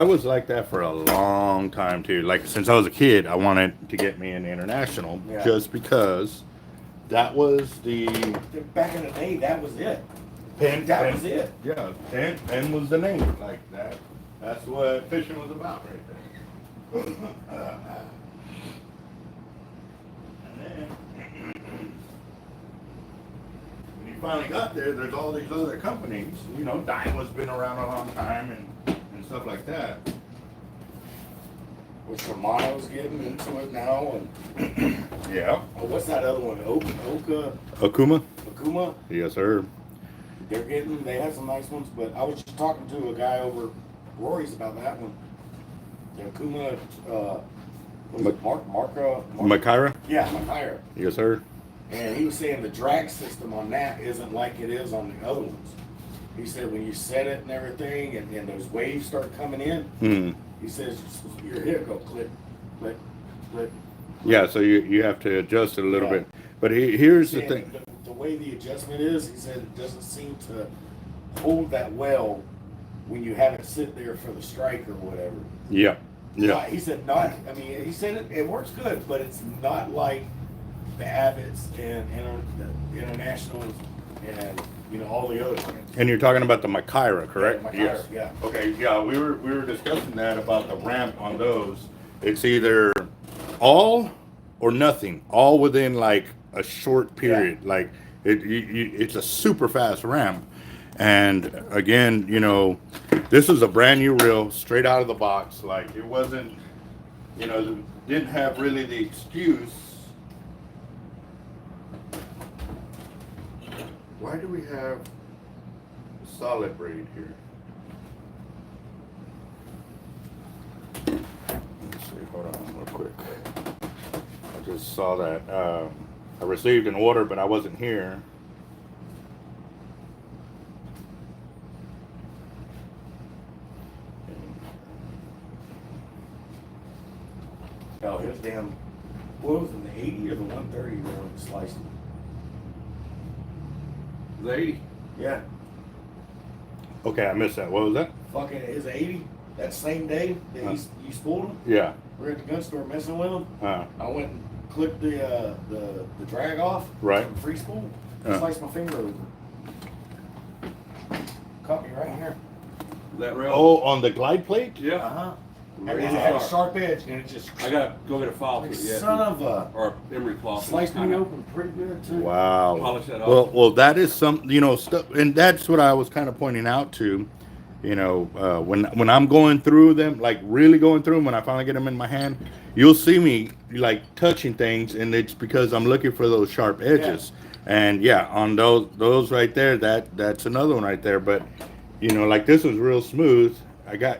I was like that for a long time too. Like since I was a kid, I wanted to get me an international just because that was the back in the day. That was it. Pen. That was it. Yeah, pen was the name. Like that. That's what fishing was about right there. And then when you finally got there, there's all these other companies. You know, Dyna's been around a long time and stuff like that. Which Shimano's getting into it now, and Yeah. oh, what's that other one? Akuma? Akuma. Yes, sir. They have some nice ones, but I was just talking to a guy over Rory's about that one. The Akuma, was it Makira? Yeah, Makira. Yes, sir. And he was saying the drag system on that isn't like it is on the other ones. He said when you set it and everything, and those waves start coming in, he says your head go click, click, click. Yeah, so you have to adjust it a little bit. But here's the thing. The way the adjustment is, he said it doesn't seem to hold that well when you have it sit there for the strike or whatever. Yeah. Yeah. He said he said it works good, but it's not like the Abbott's and the Internationals and all the other ones. And you're talking about the Makira, correct? Yeah, yes. Yeah. Okay. Yeah, we were discussing that about the ramp on those. It's either all or nothing. All within like a short period. Yeah. Like it's a super fast ramp. And again, this was a brand new reel, straight out of the box. Like it wasn't, didn't have really the excuse. Why do we have a solid braid here? Let's see, hold on real quick. I just saw that. I received an order, but I wasn't here. Oh, his damn, what was it, the 80 or the 130 when it sliced him? The 80. Yeah. Okay, I missed that. What was that? Fucking his 80, that same day that you spooled him? Yeah. We're at the gun store messing with him. I went and clipped the drag off. Right. Free spool. Sliced my finger over. Caught me right here. That rail? Oh, on the glide plate? Yeah. Uh-huh. And it had a sharp edge, and it just... I gotta go get a file. Like son of a... Or emery cloth. Sliced me open pretty good, too. Wow. Polish that off. Well, that is some, stuff, and that's what I was kind of pointing out to, when I'm going through them, like really going through them, when I finally get them in my hand, you'll see me like touching things, and it's because I'm looking for those sharp edges. Yeah. And yeah, on those right there, that's another one right there. But like this was real smooth.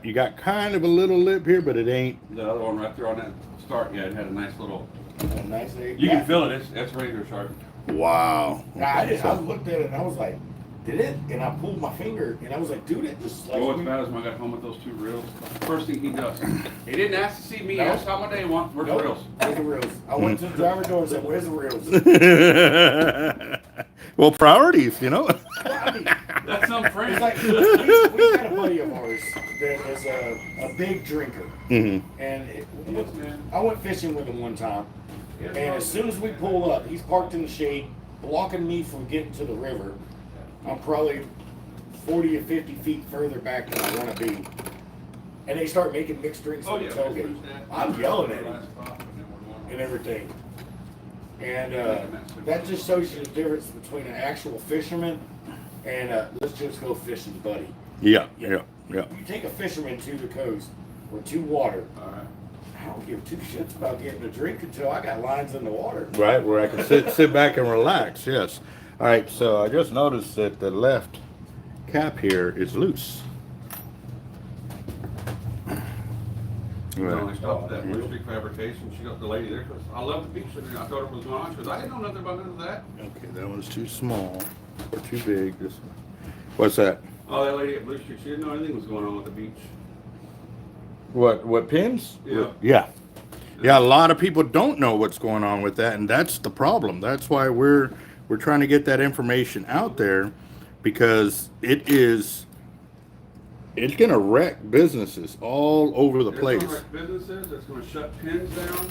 You got kind of a little lip here, but it ain't. The other one right there on that start, yeah, it had a nice little. Nice. You can feel it. It's regular sharp. Wow. I looked at it and I was like, did it? And I pulled my finger and I was like, dude, it just sliced What's me. bad is when I got home with those two reels. First thing he does, he didn't ask to see me. He asked how my day went. Where's the reels? Where's the reels? I went to the driver's door and said, where's the reels? Well, priorities, That's some friend. It's like, we had a buddy of ours that was a big drinker. Mm-hmm. And I went fishing with him one time. And as soon as we pull up, he's parked in the shade, blocking me from getting to the river. I'm probably 40 or 50 feet further back than I want to be. And they start making mixed drinks on the tailgate. I'm yelling at him and everything. And that just shows you the difference between an actual fisherman and let's just go fishing buddy. Yeah. You take a fisherman to the coast or to water. I don't give two shits about getting a drink until I got lines in the water. Right, where I can sit back and relax, yes. All right, so I just noticed that the left cap here is loose. When I stopped at that Blue Street Fabrication, she got the lady there. Cause I love the beach. And I told her what was going on. She goes, I didn't know nothing about none of that. Okay, that one's too small or too big. This one. What's that? Oh, that lady at Blue Street, she didn't know anything was going on with the beach. What pins? Yeah. Yeah, a lot of people don't know what's going on with that, and that's the problem. That's why we're trying to get that information out there, because it is it's gonna wreck businesses all over the It's place. gonna wreck businesses, it's gonna shut pins down,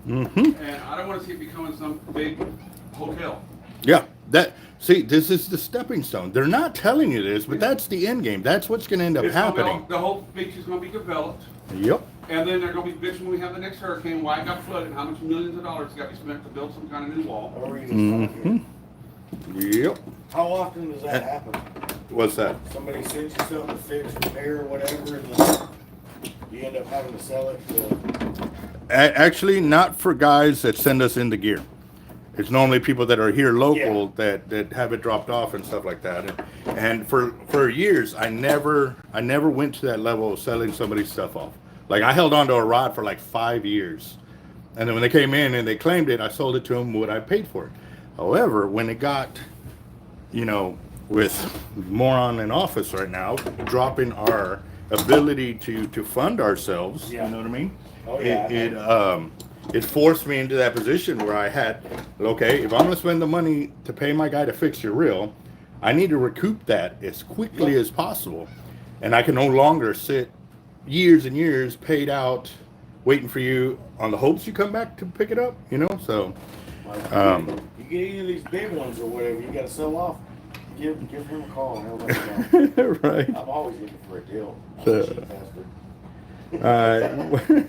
Mm-hmm. and I don't wanna see it becoming some big hotel. Yeah, this is the stepping stone. They're not telling you this, but that's the end game. That's what's going to end up It's gonna be happening. all- the whole beach is gonna be developed, Yep. and then they're gonna be bitching when we have the next hurricane, why it got flooded, how much millions of dollars got to be spent to build some kind of new wall. Or you just don't hear. Yep. How often does that happen? What's that? Somebody sends you something to fix, repair, or whatever, and then you end up having to sell it to... Actually, not for guys that send us in the gear. It's normally people that are here local Yeah. that have it dropped off and stuff like that. And for years, I never went to that level of selling somebody's stuff off. Like I held on to a rod for like 5 years, and then when they came in and they claimed it, I sold it to them what I paid for it. However, when it got, with moron in office right now, dropping our ability to fund ourselves, Yeah. you know what I mean? Oh, yeah. It forced me into that position where I had, okay, if I'm going to spend the money to pay my guy to fix your reel, I need to recoup that as quickly as possible. And I can no longer sit years and years paid out waiting for you on the hopes you come back to pick it up, so. You get any of these big ones or whatever, you gotta sell off, give him a call and he'll let you know. Right. I'm always looking for a deal. I'm a cheap bastard. All right,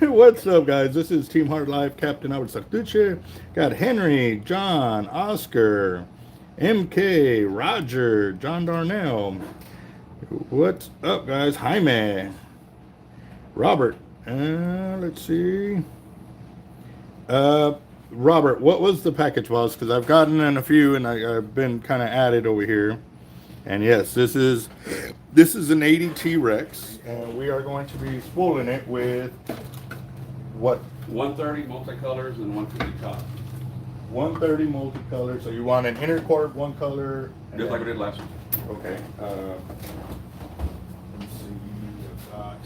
what's up, guys? This is Team Hard Life, Capt.Eric Zertuche. Got Henry, John, Oscar, MK, Roger, John Darnell. What's up, guys? Jaime, Robert. Let's see. Robert, what was the package, boss? Because I've gotten in a few, and I've been kind of added over here. And yes, this is an 80 T-Rex, and we are going to be spooling it with what? 130 multicolors and 150 top. 130 multicolor. So you want an inner cord, one color, and Just like we then- did last year. Okay. Let's see. We've got.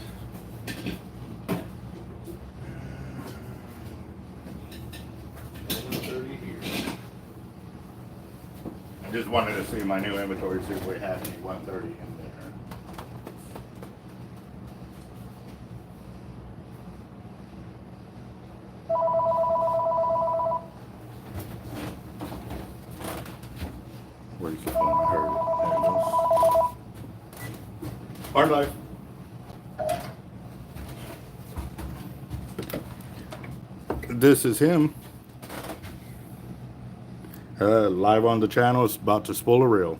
I just wanted to see my new inventory, see if we had any 130 in there. Where's the phone? I heard it. There it is. Hard life. This is him. Live on the channel, it's about to spool a reel.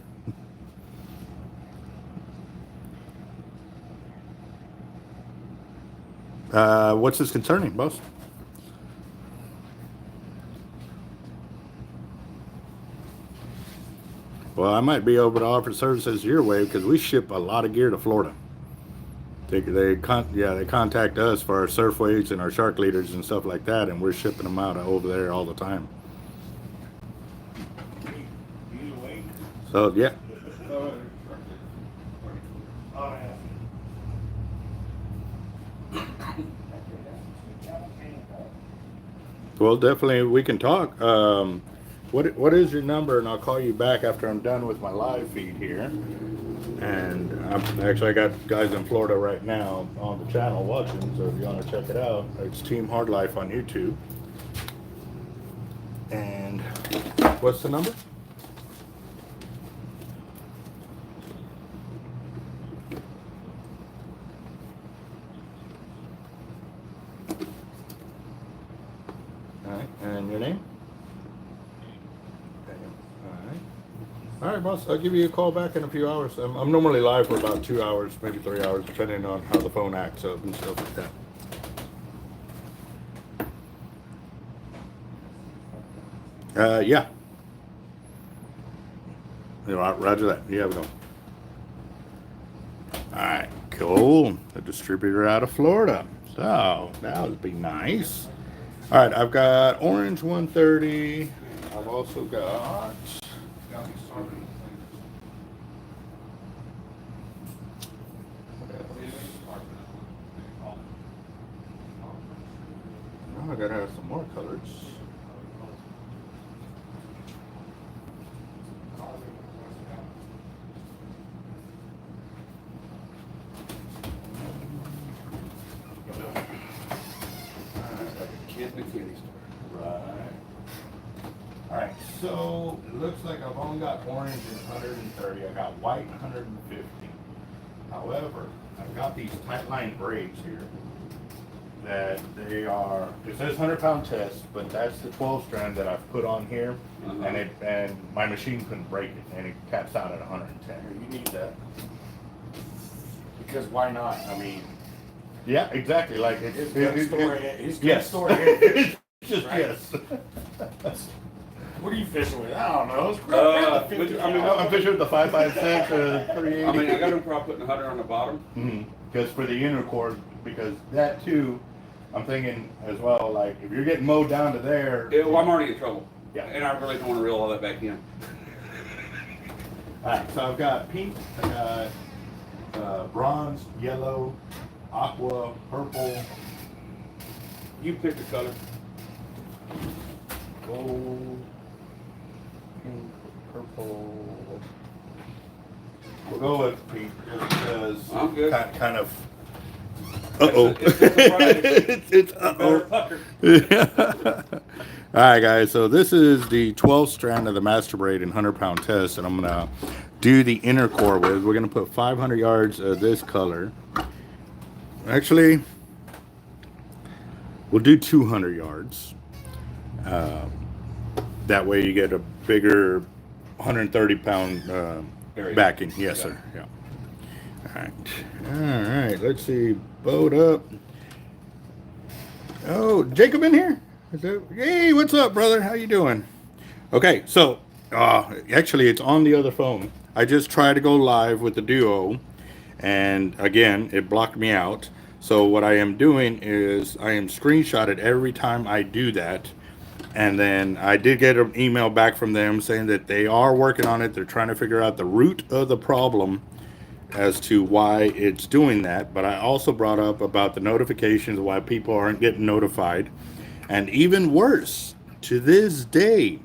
What's this concerning, boss? Well, I might be able to offer services your way because we ship a lot of gear to Florida. They contact us for our surf weights and our shark leaders and stuff like that, and we're shipping them out over there all the time. So yeah. Well, definitely we can talk. What is your number, and I'll call you back after I'm done with my live feed here. And I got guys in Florida right now on the channel watching, so if you want to check it out, it's Team Hard Life on YouTube. And what's the number? All right, and your name? All right, boss. I'll give you a call back in a few hours. I'm normally live for about 2 hours, maybe 3 hours, depending on how the phone acts up and stuff like that. Yeah. Roger that. You have it on. All right, cool. A distributor out of Florida. So that would be nice. All right, I've got orange 130. I've also got. I gotta have some more colors. the candy store. Right. All right, so it looks like I've only got orange and 130. I got white 150. However, I've got these tight line braids here that they are, it says 100-pound test, but that's the 12 strand that I've put on here, and my machine couldn't break it, and it caps out at 110. You need that. Because why not? I mean, Yeah, exactly. Like his gun store, his gun yes. store here. Just Right. yes. What are you fishing with? I don't know. It's I'm fishing with the 5.56 or 380. I mean, I got no problem putting 100 on the bottom. Because for the inner cord, because that too, I'm thinking as well, like if you're getting mowed down to there. Well, I'm already in trouble. Yeah. And I really don't want to reel all that back in. All right, so I've got pink, I got bronze, yellow, aqua, purple, You pick the color. gold, pink, purple. We'll go with pink just because I'm good. kind of. Uh-oh. It's uh-oh. All right, guys. So this is the 12 strand of the master braid in 100-pound test, and I'm gonna do the inner core with. We're gonna put 500 yards of this color. Actually, we'll do 200 yards. That way you get a bigger 130-pound backing. Yes, Okay. sir. Yeah. All right. Let's see. Boat up. Oh, Jacob in here? Hey, what's up, brother? How you doing? Okay, so actually, it's on the other phone. I just tried to go live with the Duo, and again, it blocked me out. So what I am doing is I am screenshotted every time I do that, and then I did get an email back from them saying that they are working on it. They're trying to figure out the root of the problem as to why it's doing that. But I also brought up about the notifications, why people aren't getting notified. And even worse, to this day,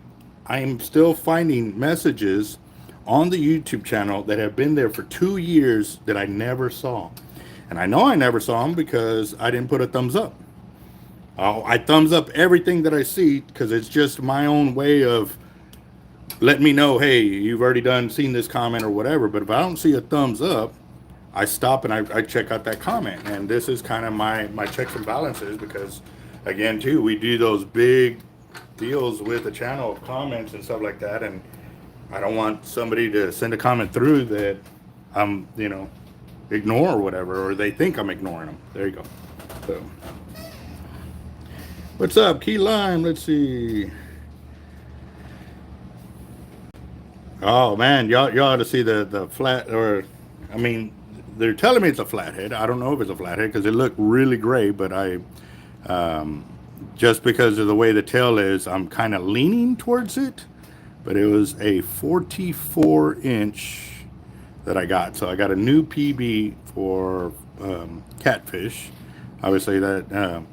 I am still finding messages on the YouTube channel that have been there for 2 years that I never saw. And I know I never saw them because I didn't put a thumbs up. I thumbs up everything that I see because it's just my own way of letting me know, hey, you've already seen this comment or whatever. But if I don't see a thumbs up, I stop and I check out that comment. And this is kind of my checks and balances because, again, too, we do those big deals with the channel of comments and stuff like that. And I don't want somebody to send a comment through that I'm, ignore or whatever, or they think I'm ignoring them. There you go. So, what's up, Key Lime? Let's see. Oh man, y'all ought to see the flat, or I mean, they're telling me it's a flathead. I don't know if it's a flathead because it looked really gray, but I just because of the way the tail is, I'm kind of leaning towards it. But it was a 44-inch that I got. So I got a new PB for catfish. Obviously that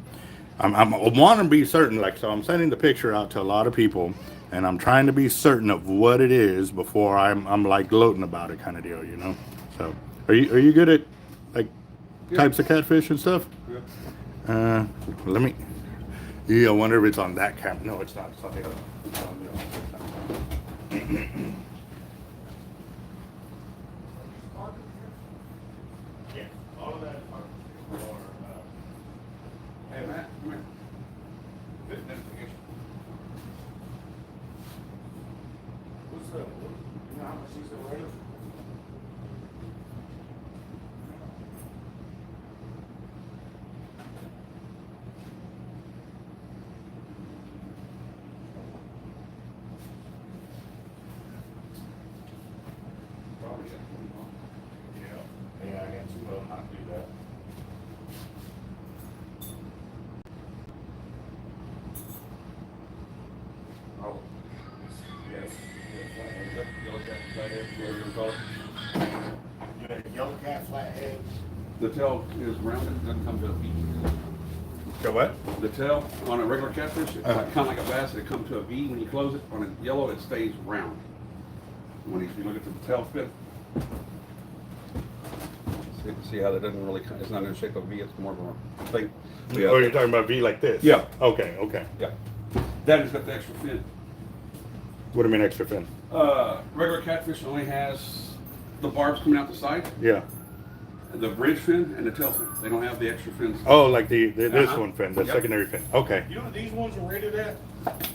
I want to be certain, so I'm sending the picture out to a lot of people, and I'm trying to be certain of what it is before I'm like gloating about it, kind of deal, So are you good at types of catfish and stuff? Yeah. Let me. Yeah, I wonder if it's on that camera. No, it's not. It's on the other. Yeah, all of that is for Hey, Matt, come here. What's up? You know how much these are worth? Probably got Yeah, I guess we will not do that. Oh. Yes. Yellow cat flathead, whatever you call it. You got a yellow cat flathead. The tail is rounded, doesn't come to a V. So what? The tail on a regular catfish, it's kind of like a bass, it comes to a V when you close it. On a yellow, it stays round. When you look at the tail fin. You can see how that doesn't really, it's not in the shape of a V, it's more of a thing. Oh, you're talking about V like this? Yeah. Okay, okay. Yeah. That has got the extra fin. What do you mean extra fin? Regular catfish only has the barbs coming out the side, Yeah. the bridge fin and the tail fin. They don't have the extra fins. Oh, like this Uh-huh. one fin, the Yep. secondary fin. Okay. You know what these ones are rated at?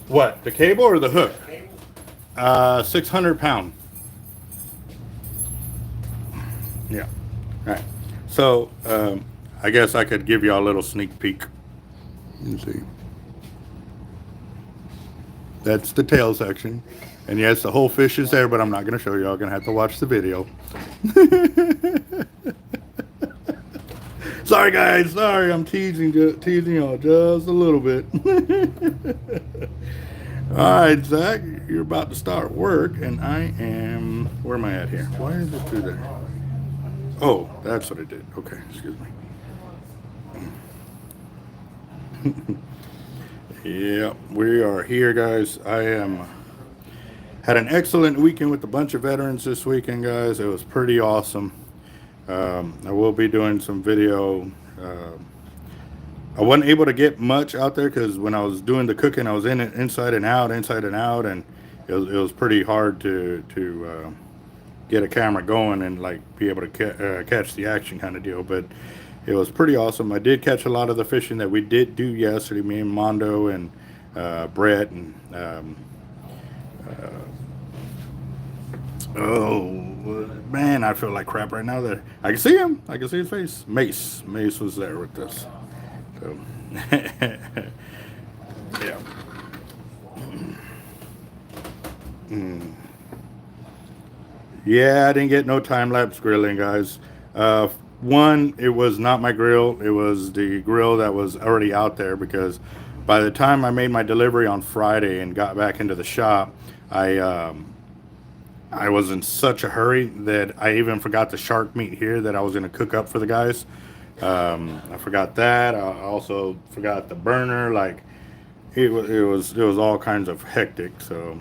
What, the cable or the hook? Cable? 600 pound. Yeah. All right. So, I guess I could give y'all a little sneak peek. You see. That's the tail section. And yes, the whole fish is there, but I'm not going to show you. Y'all going to have to watch the video. Sorry, guys. Sorry, I'm teasing y'all just a little bit. All right, Zach, you're about to start work, and I am... Where am I at here? Why did it do that? Oh, that's what it did. Okay, excuse me. Yeah, we are here, guys. I had an excellent weekend with a bunch of veterans this weekend, guys. It was pretty awesome. I will be doing some video. I wasn't able to get much out there because when I was doing the cooking, I was in it inside and out, and it was pretty hard to get a camera going and like be able to catch the action kind of deal. But it was pretty awesome. I did catch a lot of the fishing that we did do yesterday. Me and Mondo and Brett and oh man, I feel like crap right now. That I can see him. I can see his face. Mace was there with us. So yeah. Yeah, I didn't get no time-lapse grilling, guys. One, it was not my grill. It was the grill that was already out there, because by the time I made my delivery on Friday and got back into the shop, I was in such a hurry that I even forgot the shark meat here that I was going to cook up for the guys. I forgot that. I also forgot the burner. Like it was all kinds of hectic. So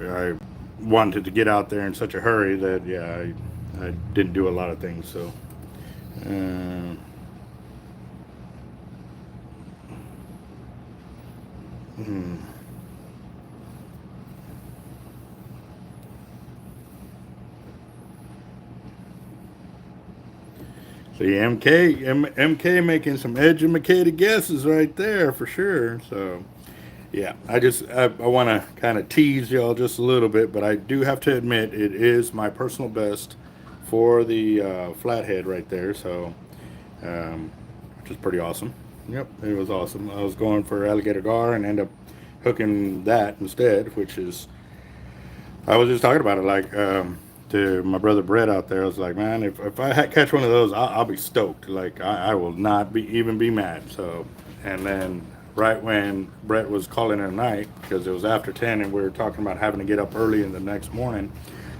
I wanted to get out there in such a hurry that I didn't do a lot of things. So See, MK making some educated guesses right there for sure. So, yeah, I want to kind of tease y'all just a little bit, but I do have to admit it is my personal best for the flathead right there. So, which is pretty awesome. Yep, it was awesome. I was going for alligator gar and end up hooking that instead, which is, I was just talking about it like, to my brother Brett out there. I was like, man, if I catch one of those, I'll be stoked. Like I will not even be mad. So, and then right when Brett was calling it a night, because it was after 10 and we were talking about having to get up early in the next morning,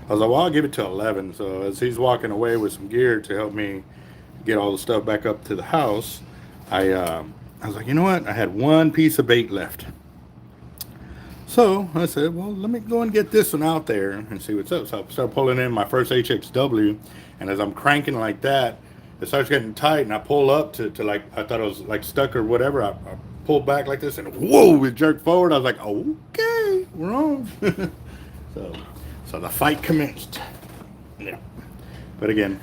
I was like, well, I'll give it till 11. So as he's walking away with some gear to help me get all the stuff back up to the house, I was like, you know what? I had one piece of bait left. So I said, well, let me go and get this one out there and see what's up. So I start pulling in my first HXW, and as I'm cranking like that, it starts getting tight, and I pull up to like, I thought it was like stuck or whatever. I pulled back like this, and whoa, it jerked forward. I was like, okay, we're on. So the fight commenced. Yeah. But again,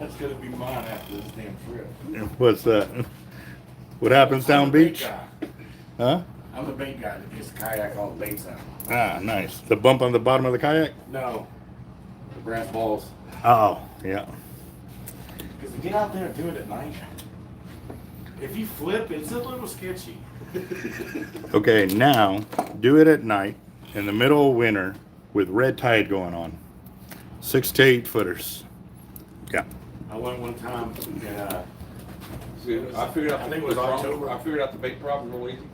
That's gonna be mine after this damn trip. what's that? What happens down beach? Huh? I'm the bait guy that gets the kayak all the baits out. Ah, nice. The bump on the bottom of the kayak? No, the brass balls. Oh, yeah. Because to get out there and do it at night, if you flip, it's a little sketchy. Okay, now do it at night in the middle of winter with red tide going on. 6 to 8 footers. Yeah. I went one time and See, I figured out. I think it was October. I figured out the bait problem real easy.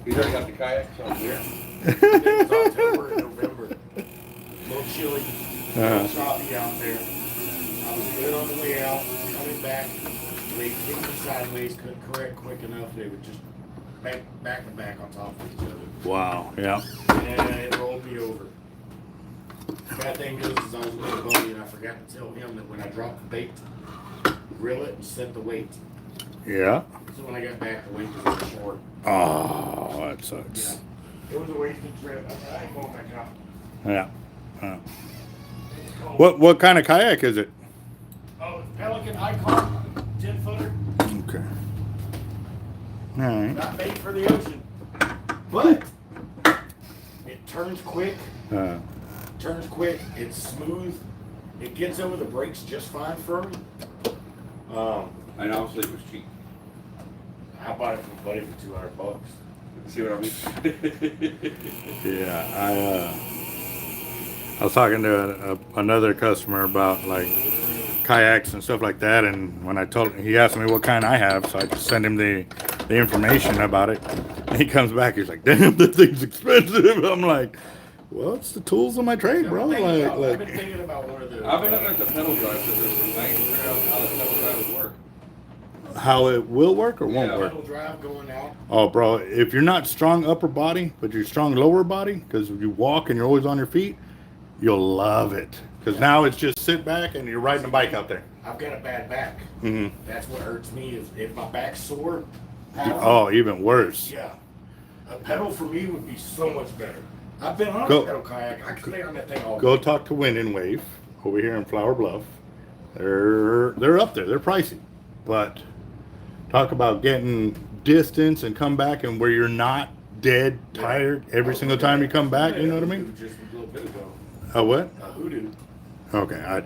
He's already got the kayak, so yeah, it was October and November. A little chilly, a little choppy out there. I was good on the way out, coming back. They kicked me sideways, couldn't correct quick enough. They were just back to back on top of each other. Wow, yeah. And it rolled me over. Bad thing is I was with a buddy and I forgot to tell him that when I dropped the bait, reel it and set the weight. Yeah. So when I got back, the weight was on shore. Oh, that sucks. Yeah. It was a wasted trip. I ain't going back out. Yeah. What kind of kayak is it? Oh, it's Pelican Icon 10-footer. Okay. All right. Not made for the ocean. But it turns quick. It's smooth. It gets over the brakes just fine for me. And obviously it was cheap. I bought it from a buddy for $200. See what I mean? Yeah, I was talking to another customer about like kayaks and stuff like that, and when he asked me what kind I have, so I just sent him the information about it. And he comes back, he's like, "Damn, this thing's expensive." I'm like, "Well, it's the tools of my trade, bro." I've been thinking about one of the. I've been looking at the pedal drive because there's some things to figure out how the pedal drive would work. How it will work or won't work? Pedal drive going out. Oh, bro, if you're not strong upper body, but you're strong lower body, because if you walk and you're always on your feet, you'll love it. Because now it's just sit back and you're riding a bike out there. I've got a bad back. Mm-hmm. That's what hurts me is if my back's sore. Oh, even worse. Yeah. A pedal for me would be so much better. I've been on a pedal kayak. I can stay on that thing all day. Go talk to Wind and Wave over here in Flower Bluff. They're up there. They're pricey. But talk about getting distance and come back and where you're not dead tired every single time you come back. You know what I mean? Just a little bit ago. A what? A hoodoo. Okay.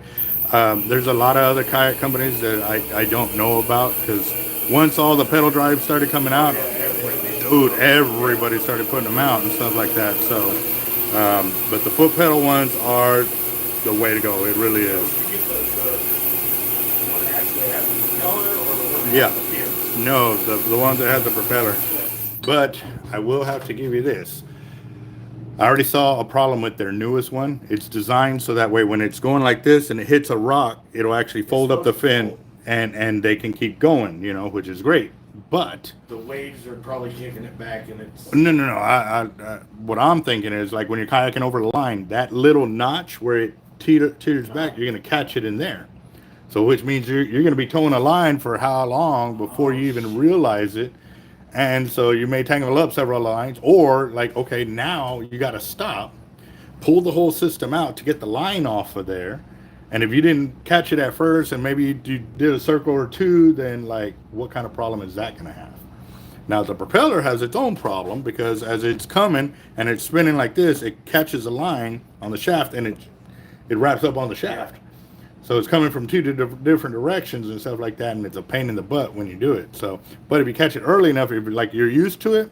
There's a lot of other kayak companies that I don't know about because once all the pedal drives started coming out, dude, everybody started putting them out and stuff like that. So, but the foot pedal ones are the way to go. It really is. Did you get the one that actually has the propeller or the one that Yeah. has the fin? No, the ones that have the propeller. But I will have to give you this. I already saw a problem with their newest one. It's designed so that way when it's going like this and it hits a rock, it'll actually fold up the fin and they can keep going, you know, which is great. But the waves are probably kicking it back and it's... No. I what I'm thinking is like when you're kayaking over the line, that little notch where it teeters back, you're going to catch it in there. So which means you're going to be towing a line for how long before you even realize it. And so you may tangle up several lines or like, okay, now you got to stop, pull the whole system out to get the line off of there. And if you didn't catch it at first and maybe you did a circle or two, then like what kind of problem is that going to have? Now the propeller has its own problem because as it's coming and it's spinning like this, it catches a line on the shaft and it wraps up on the shaft. So it's coming from two different directions and stuff like that, and it's a pain in the butt when you do it. So, but if you catch it early enough, if like you're used to it,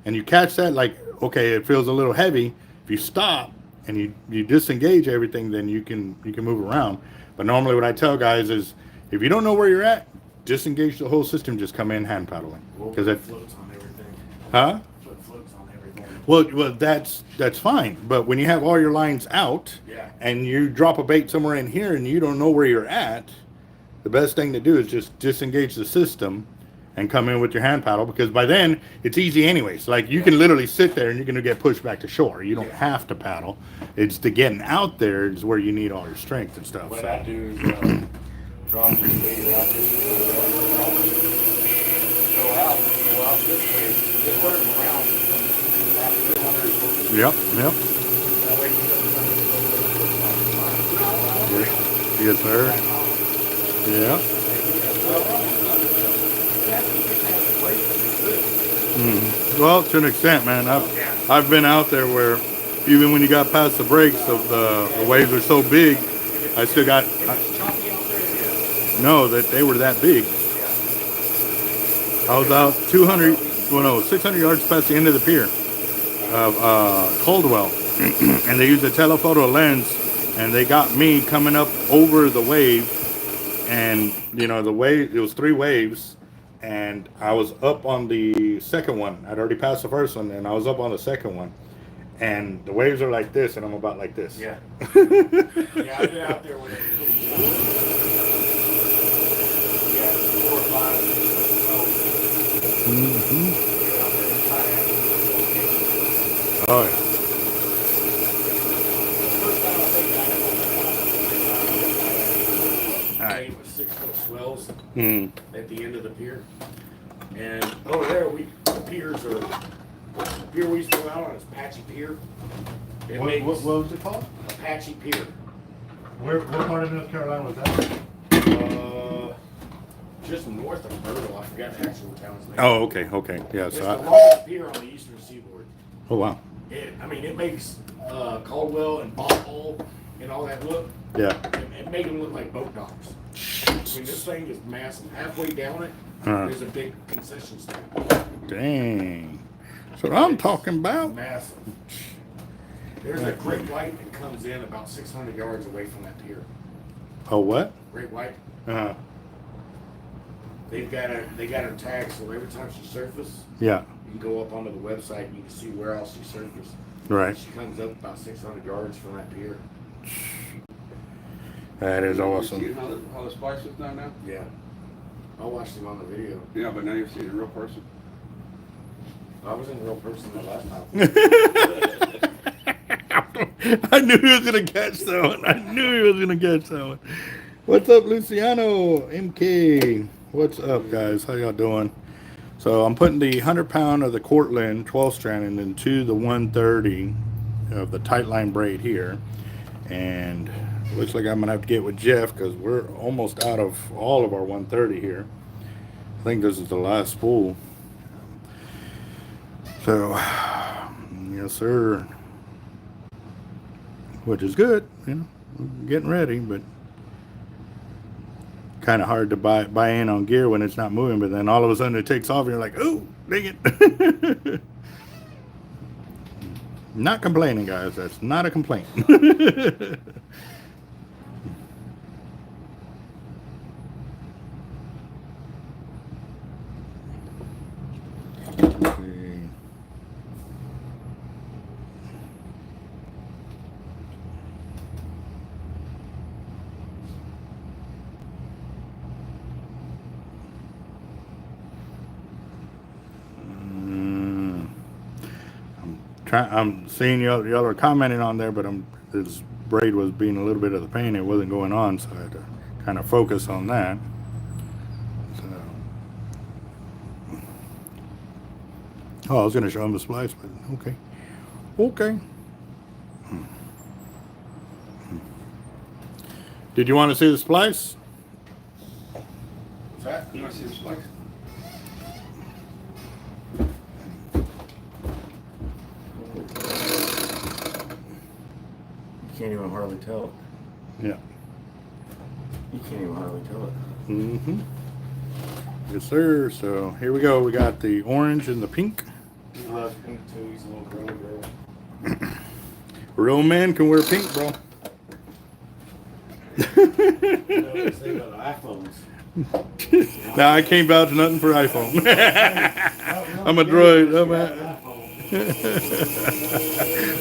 and you catch that, like okay, it feels a little heavy. If you stop and you disengage everything, then you can move around. But normally, what I tell guys is, if you don't know where you're at, disengage the whole system. Just come in hand paddling because it floats on everything. Huh? Floats on everything. Well, that's fine. But when you have all your lines out, and you drop a bait somewhere in here, and you don't know where you're at, the best thing to do is just disengage the system and come in with your hand paddle, because by then it's easy anyways. Like you can literally sit there and you're gonna get pushed back to shore. You don't have to paddle. It's the getting out there is where you need all your strength and stuff. What I do is drop this bait out this go out this way, just turn around. Yep. Yes, sir. Yeah. Well, to an extent, man. I've been out there where even when you got past the brakes of the waves are so big, I still got. No, that they were that big. I was out 600 yards past the end of the pier of Caldwell, and they used a telephoto lens. And they got me coming up over the wave, and you know the wave. It was 3 waves, and I was up on the second one. I'd already passed the first one, and I was up on the second one. And the waves are like this, and I'm about like this. Yeah. Yeah, I've been out there with it. Yeah, 4 or 5, 12. Oh yeah. 6-foot swells Mm. at the end of the pier. And over there, the pier we used to go out on is Patchy Pier. What was it called? Apache Pier. What part of North Carolina was that? Just north of Myrtle. I forgot the actual town's name. Oh, okay. Yeah. It's So the longest pier on the eastern seaboard. oh wow. It makes Caldwell and Bob Hall and all that look. Yeah. It made them look like boat docks. I mean, this thing is massive. Halfway down it, there's a big concession stand. Dang. That's what I'm talking about. Massive. There's a great white that comes in about 600 yards away from that pier. Oh what? Great white. Uh. They got her tagged, so every time she surfaces, Yeah. you can go up onto the website and you can see where else she surfaced. Right. She comes up about 600 yards from that pier. That is You see awesome. how the splice is done now? Yeah. I watched him on the video. Yeah, but now you see the real person. I was in a real person the last time. I knew he was gonna catch that one. What's up, Luciano? MK. What's up, guys? How y'all doing? So I'm putting the 100-pound of the Cortland 12 strand into the 130 of the tight line braid here, and looks like I'm gonna have to get with Jeff because we're almost out of all of our 130 here. I think this is the last spool. So, yes, sir. Which is good, you know, getting ready, but kind of hard to buy in on gear when it's not moving. But then all of a sudden it takes off, and you're like, "Oh, dang it!" Not complaining, guys. That's not a complaint. I'm seeing y'all are commenting on there, but this braid was being a little bit of the pain. It wasn't going on, so I had to kind of focus on that. So, I was going to show him the splice, but okay. Did you want to see the splice? What's that? You want to see the splice? You can't even hardly tell it. Yeah. You can't even hardly tell it. Mm-hmm. Yes, sir. So here we go. We got the orange and the pink. He loves pink too. He's a little girly girl. Real men can wear pink, bro. You know, they say about iPhones. Now I can't vouch nothing for iPhone. I'm a droid.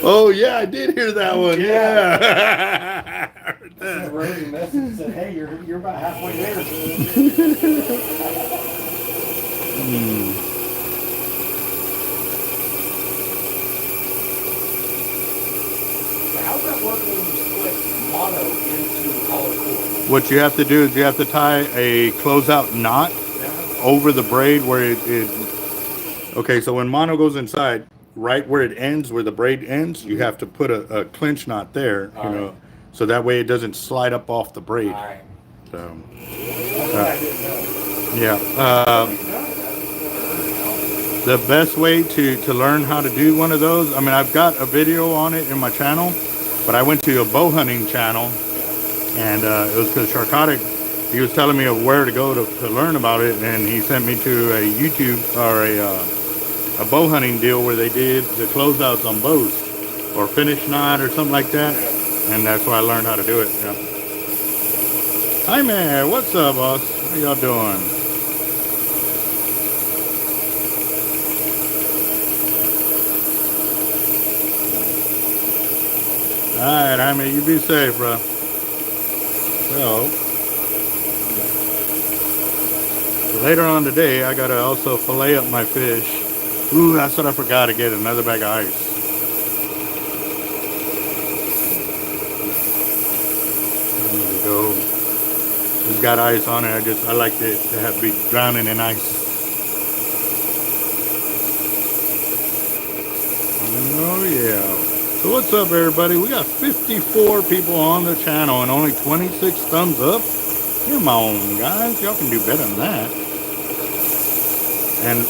Oh yeah, I did hear that one. Yeah. Sent Rosie a message and said, "Hey, you're about halfway there." So how's that work when you split mono into color core? What you have to do is you have to tie a closeout knot over the braid where it okay, so when mono goes inside, right where it ends, where the braid ends, you have to put a clinch knot there, you know, so that way it doesn't slide up off the braid. All right. So, That's what I didn't know. yeah. The best way to learn how to do one of those, I mean, I've got a video on it in my channel, but I went to a bow hunting channel, and it was because Shark.Eric, he was telling me of where to go to learn about it, and he sent me to a YouTube or a bow hunting deal where they did the closeouts on bows or finish knot or something like that, and that's where I learned how to do it. Yeah. Hi man, what's up, boss? How y'all doing? Alright, I mean, you be safe, bro. So later on today, I gotta also fillet up my fish. Ooh, that's what I forgot to get, another bag of ice. There we go. It's got ice on it. I like it to have be drowning in ice. Oh yeah. So what's up, everybody? We got 54 people on the channel and only 26 thumbs up. Come on, guys. Y'all can do better than that. And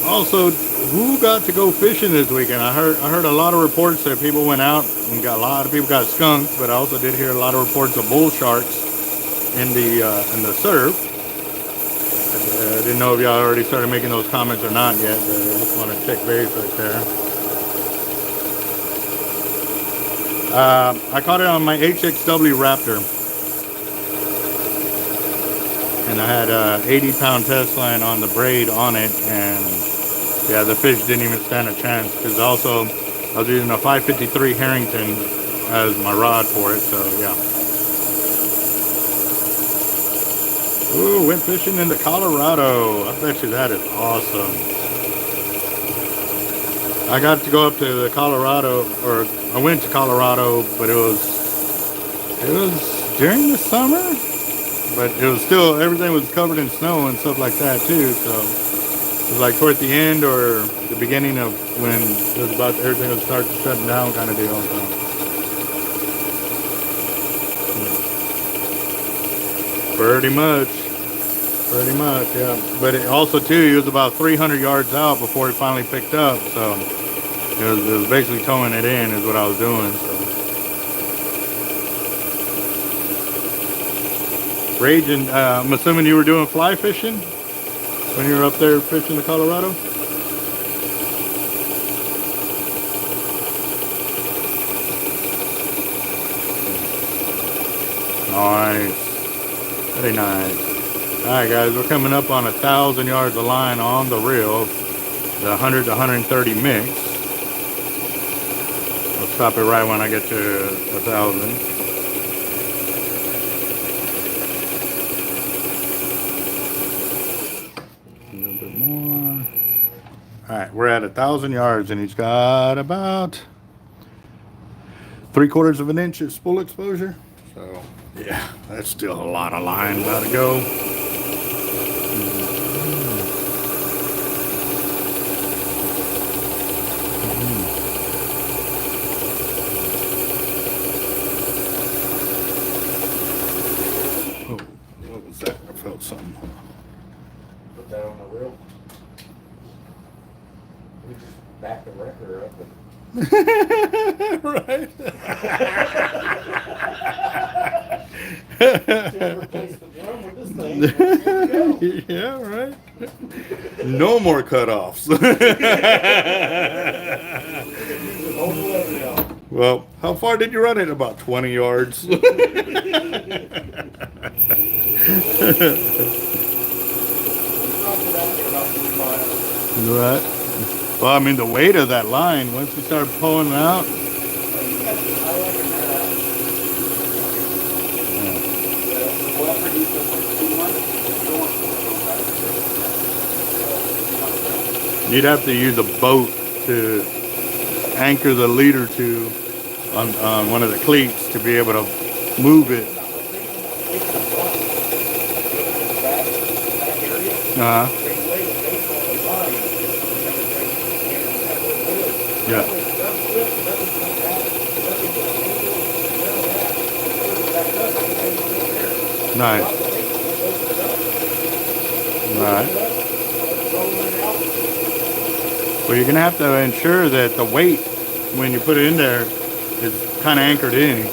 also, who got to go fishing this weekend? I heard a lot of reports that people went out and got a lot of people got skunked, but I also did hear a lot of reports of bull sharks in the surf. I didn't know if y'all already started making those comments or not yet, but I just want to check base right there. I caught it on my HXW Raptor, and I had a 80-pound test line on the braid on it, and yeah, the fish didn't even stand a chance, because also I was using a 553 Harrington as my rod for it, so yeah. Ooh, went fishing into Colorado. I bet you that is awesome. I got to go up to the Colorado, or I went to Colorado, but it was during the summer, but it was still, everything was covered in snow and stuff like that too, so it was like toward the end or the beginning of when it was about, everything was starting to shut down kind of deal. So. Pretty much, yeah. But it also too, he was about 300 yards out before it finally picked up, so it was basically towing it in is what I was doing. So. Raging, I'm assuming you were doing fly fishing when you were up there fishing the Colorado? Nice. Very nice. Alright guys, we're coming up on 1,000 yards of line on the reel, the 100 to 130 mix. I'll stop it right when I get to 1,000. A little bit more. Alright, we're at 1,000 yards and he's got about 3/4 of an inch of spool exposure. So yeah, that's still a lot of line about to go. Something. Put that on the reel. We just back the wrecker up and right. replace the drum with this thing. Yeah, right. No more cutoffs. Well, how far did you run it? About 20 yards. Right. Well, I mean, the weight of that line, once you start pulling it out. You'd have to use a boat to anchor the leader to on one of the cleats to be able to move it. Uh-huh. Yeah. Nice. Right. Well, you're going to have to ensure that the weight, when you put it in there, is kind of anchored in.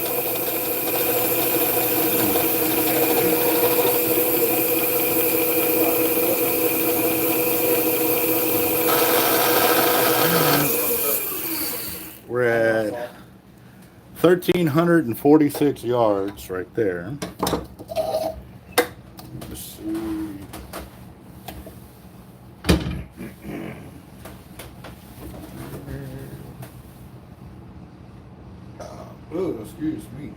We're at 1,346 yards right there. Let's see. Oh, excuse me.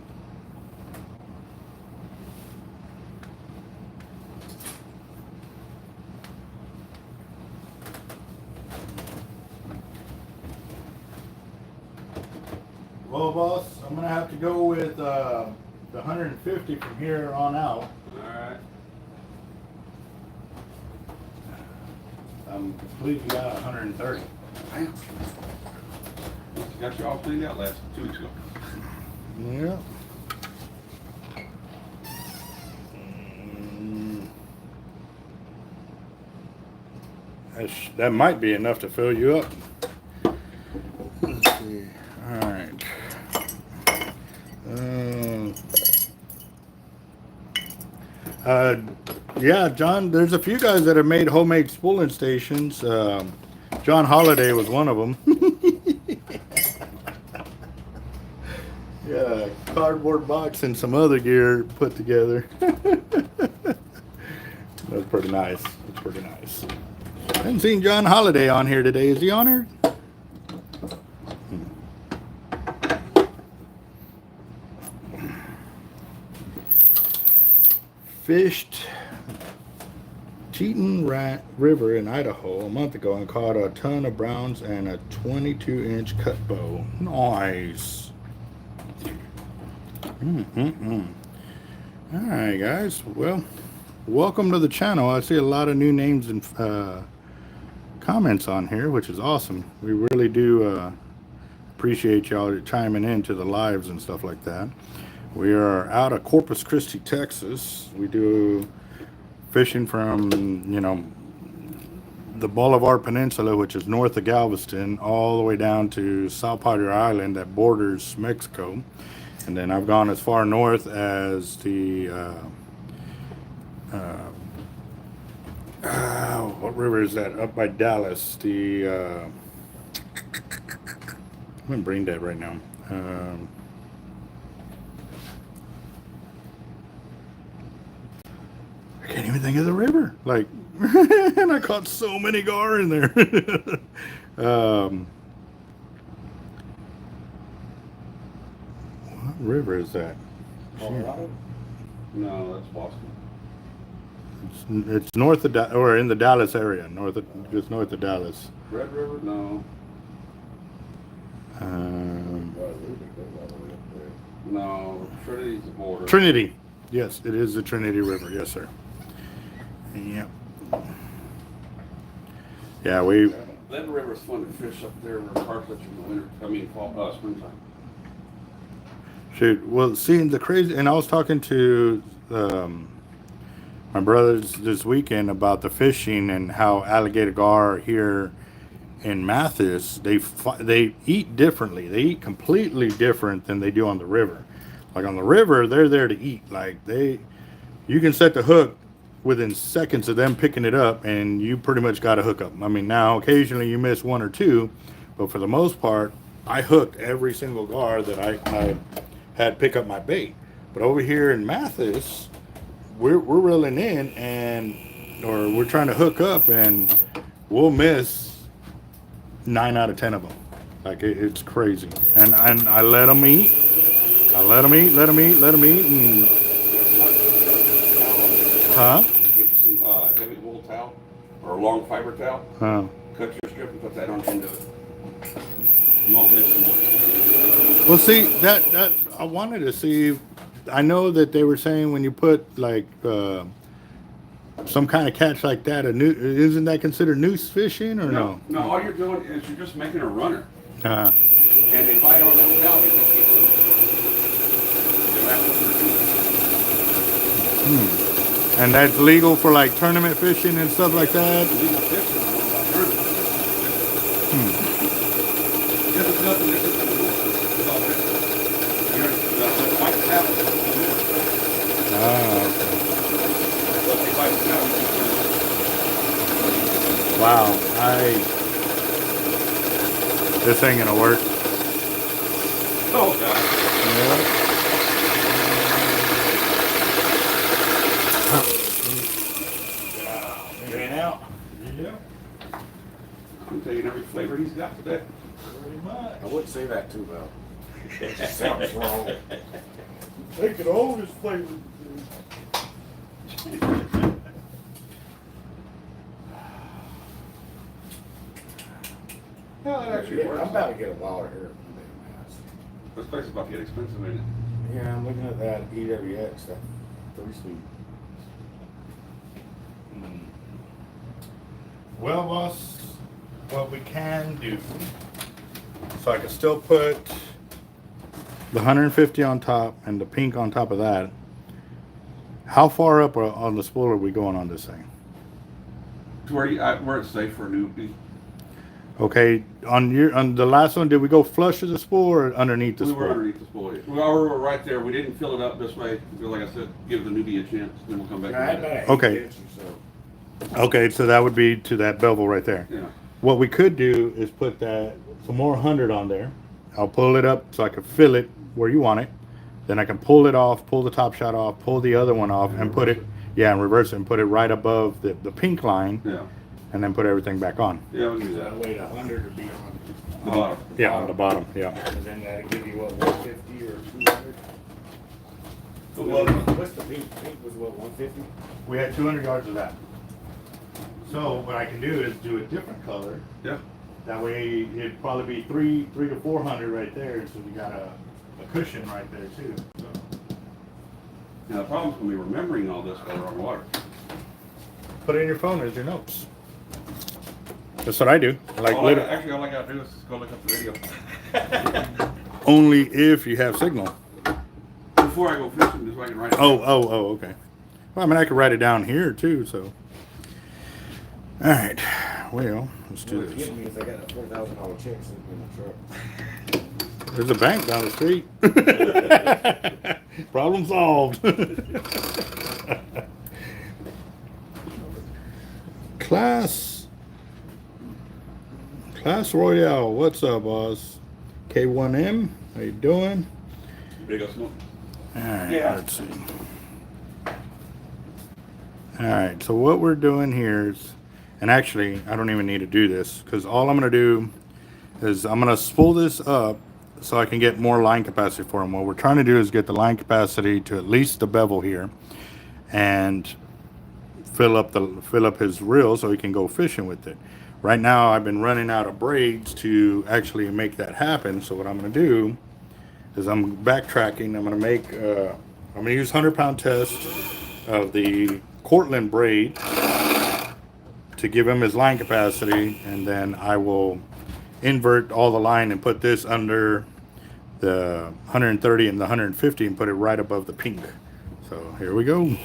Well, boss, I'm gonna have to go with the 150 from here on out. All right. I believe you got 130. Damn. Got you all cleaned out last 2 weeks ago. Yeah. That might be enough to fill you up. Let's see. All right. Yeah, John, there's a few guys that have made homemade spooling stations. John Holiday was one of them. Yeah, cardboard box and some other gear put together. That's pretty nice. That's pretty nice. I haven't seen John Holiday on here today. Is he on here? Fished Teton River in Idaho a month ago and caught a ton of browns and a 22-inch cut bow. Nice. All right, guys. Well, welcome to the channel. I see a lot of new names and comments on here, which is awesome. We really do appreciate y'all chiming into the lives and stuff like that. We are out of Corpus Christi, Texas. We do fishing from, you know, the Bolivar Peninsula, which is north of Galveston, all the way down to South Padre Island that borders Mexico. And then I've gone as far north as the, what river is that? Up by Dallas. The, I'm in brain dead right now. I can't even think of the river. Like, and I caught so many gar in there. What river is that? Colorado? No, that's Boston. It's north of or in the Dallas area, just north of Dallas. Red River? No. No, Trinity's the border. Trinity. Yes, it is the Trinity River. Yes, sir. Yep. Yeah, we. That river's fun to fish up there where cartilage in the winter. I mean, springtime. Shoot. Well, seeing the crazy, and I was talking to my brothers this weekend about the fishing and how alligator gar here in Mathis, they eat differently. They eat completely different than they do on the river. Like on the river, they're there to eat. Like you can set the hook within seconds of them picking it up, and you pretty much got to hook up. I mean, now occasionally you miss one or two, but for the most part, I hooked every single gar that I had pick up my bait. But over here in Mathis, we're reeling in or we're trying to hook up, and we'll miss 9 out of 10 of them. Like it's crazy. And I let them eat. I let them eat, and huh? Get you some heavy wool towel or a long fiber towel. Huh. Cut your strip and put that on the end of it. You won't miss them. Well, see that I wanted to see. I know that they were saying when you put like some kind of catch like that, isn't that considered noose fishing or no? No, all you're doing is you're just making a runner. And they bite on the towel because they And that's legal for like tournament fishing and stuff like that? Legal fishing, I don't know about tournament. There's nothing different than the rules. It's all fishing. The white towel is the rules. But they bite the towel. Wow, this ain't gonna work. Oh, God. Getting out. Yeah. I'm taking every flavor he's got today. Pretty much. I wouldn't say that too well. It just sounds wrong. They could always play with Yeah, that actually works. I'm about to get a wallet here. This place is about to get expensive, ain't it? Yeah, I'm looking at that EWX, that 3 speed. Well, boss, what we can do, so I can still put the 150 on top and the pink on top of that. How far up on the spool are we going on this thing? To where it's safe for a newbie. Okay, on the last one, did we go flush of the spool or underneath the We spool? were underneath the spool. We were right there. We didn't fill it up this way. Because like I said, give the newbie a chance. Then we'll come back. I had and about get an it. Okay. 8 inch or so. Okay, so that would be to that bevel right there. Yeah. What we could do is put that some more 100 on there. I'll pull it up so I can fill it where you want it. Then I can pull it off, pull the top shot off, pull the other one off, and put it, and reverse it and put it right above the pink line, Yeah. and then put everything back on. Yeah, we'll do So that. that way the 100 would be on. Yeah, on the bottom. Yeah. And then that'll give you what, 150 or 200? What's the pink? Pink was what, 150? We had 200 yards of that. So what I can do is do a different color. Yeah. That way it'd probably be 300 to 400 right there. So we got a cushion right there too. So. Now the problem's gonna be remembering all this while we're on water. Put it in your phone as your notes. That's what I do. Like Actually, all I gotta do is go look up the video. only if you have signal. Before I go fishing, just so I can write it. Oh, okay. Well, I mean, I could write it down here too. So, all right. Well, let's do What's this. getting me is I got a $4,000 check sitting in the truck. There's a bank down the street. Problem solved. Class Royale, what's up, boss? K1M, how you doing? Big up smoke. All right, Yeah. let's see. All right, so what we're doing here is, and actually, I don't even need to do this because all I'm going to do is I'm going to spool this up so I can get more line capacity for him. What we're trying to do is get the line capacity to at least the bevel here and fill up his reel so he can go fishing with it. Right now, I've been running out of braids to actually make that happen. So what I'm going to do is I'm backtracking. I'm going to make, I'm going to use 100-pound test of the Cortland braid to give him his line capacity, and then I will invert all the line and put this under the 130 and the 150 and put it right above the pink. So here we go.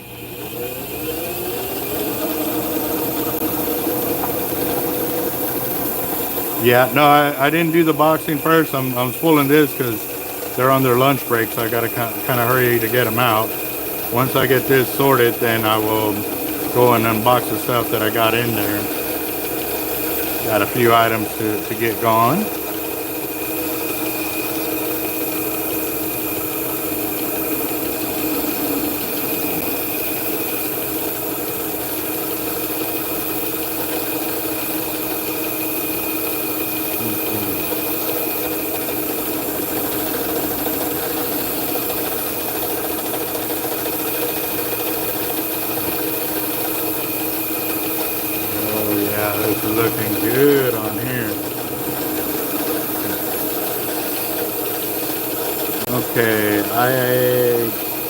Yeah, no, I didn't do the boxing first. I'm spooling this because they're on their lunch break, so I got to kind of hurry to get them out. Once I get this sorted, then I will go and unbox the stuff that I got in there. Got a few items to get going. This is looking good on here. Okay,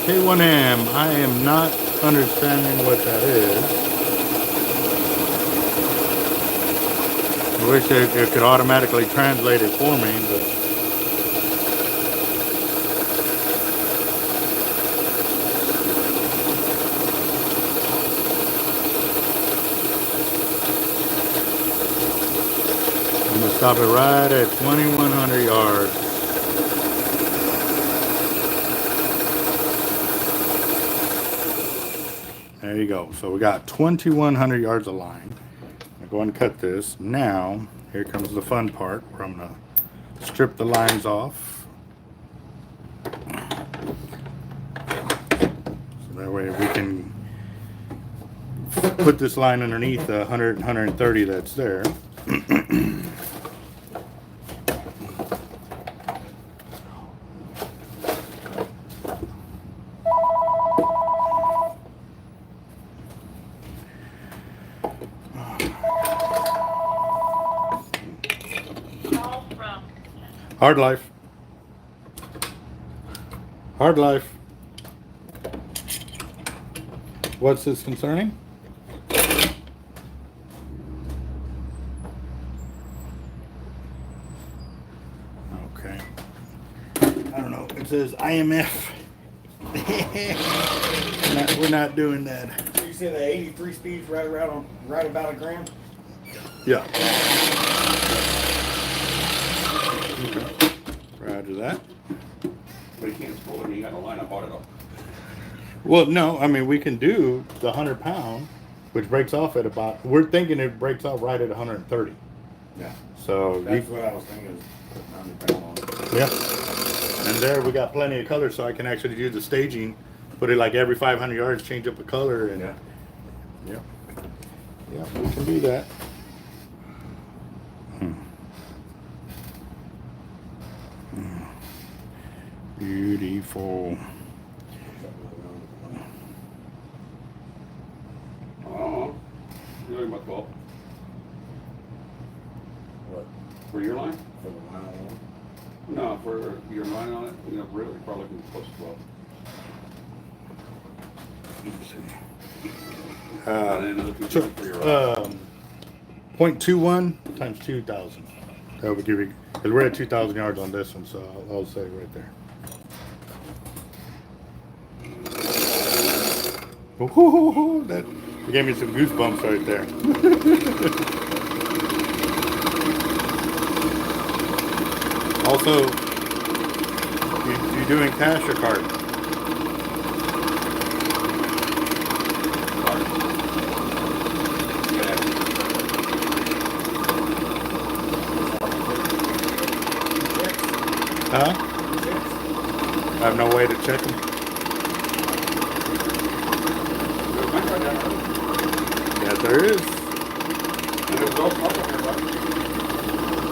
K1M, I am not understanding what that is. I wish it could automatically translate it for me, but I'm gonna stop it right at 2,100 yards. There you go. So we got 2,100 yards of line. I'm going to cut this. Now, here comes the fun part where I'm gonna strip the lines off. So that way we can put this line underneath the 100, 130 that's there. Hard life. Hard life. What's this concerning? Okay. I don't know. It says IMF. we're not doing that. So you said the 83 speeds right about a gram? Yeah. Okay. Roger that. But you can't spool it, you got to line up on it all. Well, no, I mean, we can do the 100 pound, which breaks off at about, we're thinking it breaks off right at 130. Yeah. So, That's what I was thinking, is putting 100 pound on it. yeah. And there we got plenty of color, so I can actually do the staging, put it like every 500 yards, change up a color, and Yeah. yeah. Yeah, we can do that. Beautiful. Oh, you're talking about 12. What? For your line? For the line on? No, for your line on it, you know, really, probably close to 12. And then another 2 for your line. 0.21 times 2,000. That would give you, because we're at 2,000 yards on this one, so I'll say right there. Ooh, that gave me some goosebumps right there. Also, you doing cash or card? Huh? I have no way to check them. Yeah, there is.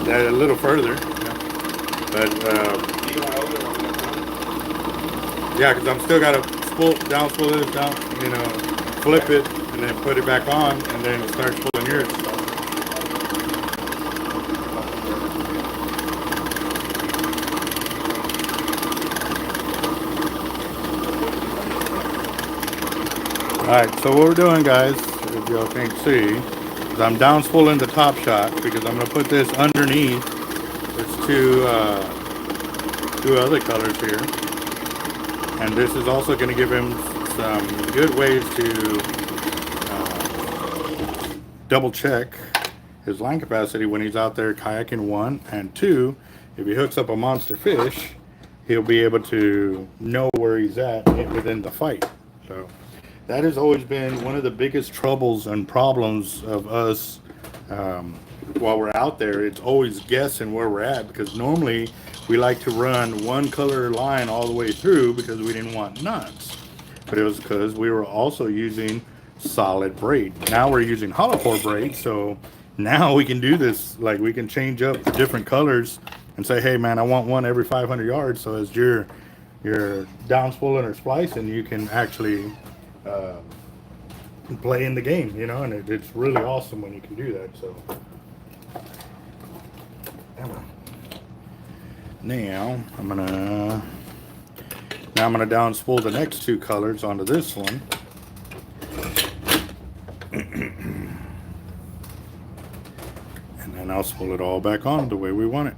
Yeah, a little further. But yeah, because I'm still got to down spool this down, you know, flip it and then put it back on and then start spooling yours. Alright, so what we're doing, guys, if y'all can't see, is I'm down spooling the top shot because I'm going to put this underneath. It's two other colors here. And this is also going to give him some good ways to double check his line capacity when he's out there kayaking, 1, and 2, if he hooks up a monster fish, he'll be able to know where he's at within the fight. So that has always been one of the biggest troubles and problems of us while we're out there. It's always guessing where we're at, because normally we like to run one color line all the way through because we didn't want nuts. But it was because we were also using solid braid. Now we're using hollow core braid, so now we can do this. Like, we can change up the different colors and say, hey man, I want one every 500 yards. So as you're down spooling or splicing, you can actually play in the game, you know, and it's really awesome when you can do that. So now I'm gonna down spool the next 2 colors onto this one. And then I'll spool it all back on the way we want it.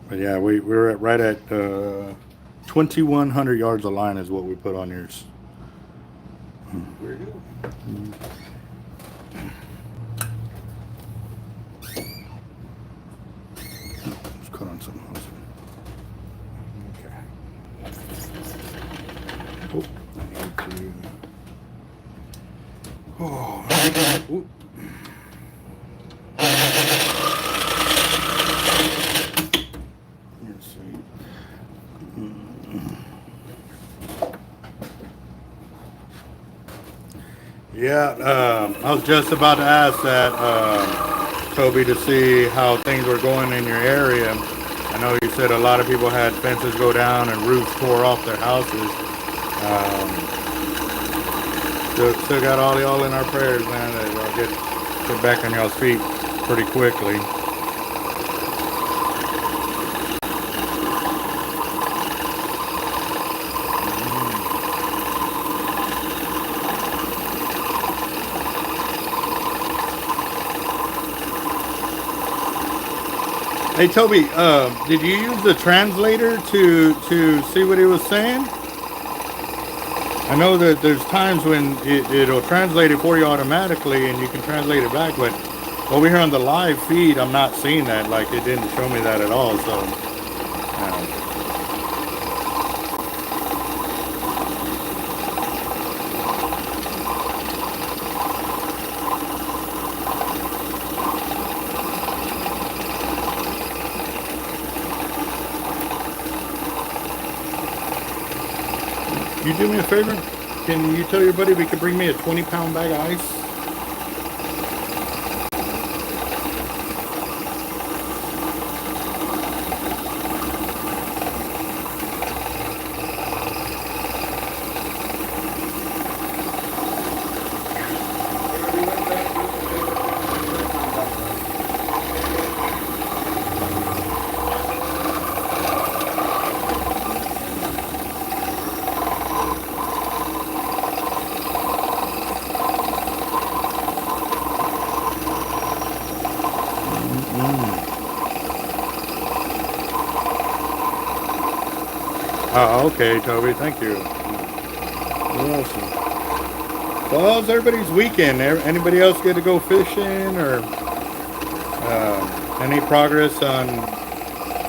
But yeah, we're right at 2,100 yards of line is what we put on yours. Very good. Let's cut on something else. Okay. Oh, I need to. Oh. Ooh. Let's see. Yeah, I was just about to ask that, Toby, to see how things were going in your area. I know you said a lot of people had fences go down and roofs tore off their houses. Still got all y'all in our prayers, man, that y'all get back on y'all's feet pretty quickly. Hey Toby, did you use the translator to see what he was saying? I know that there's times when it'll translate it for you automatically and you can translate it back, but over here on the live feed, I'm not seeing that. Like it didn't show me that at all. So, you do me a favor? Can you tell your buddy we could bring me a 20-pound bag of ice? Oh, okay, Toby. Thank you. Awesome. Well, how's everybody's weekend? Anybody else get to go fishing or any progress on?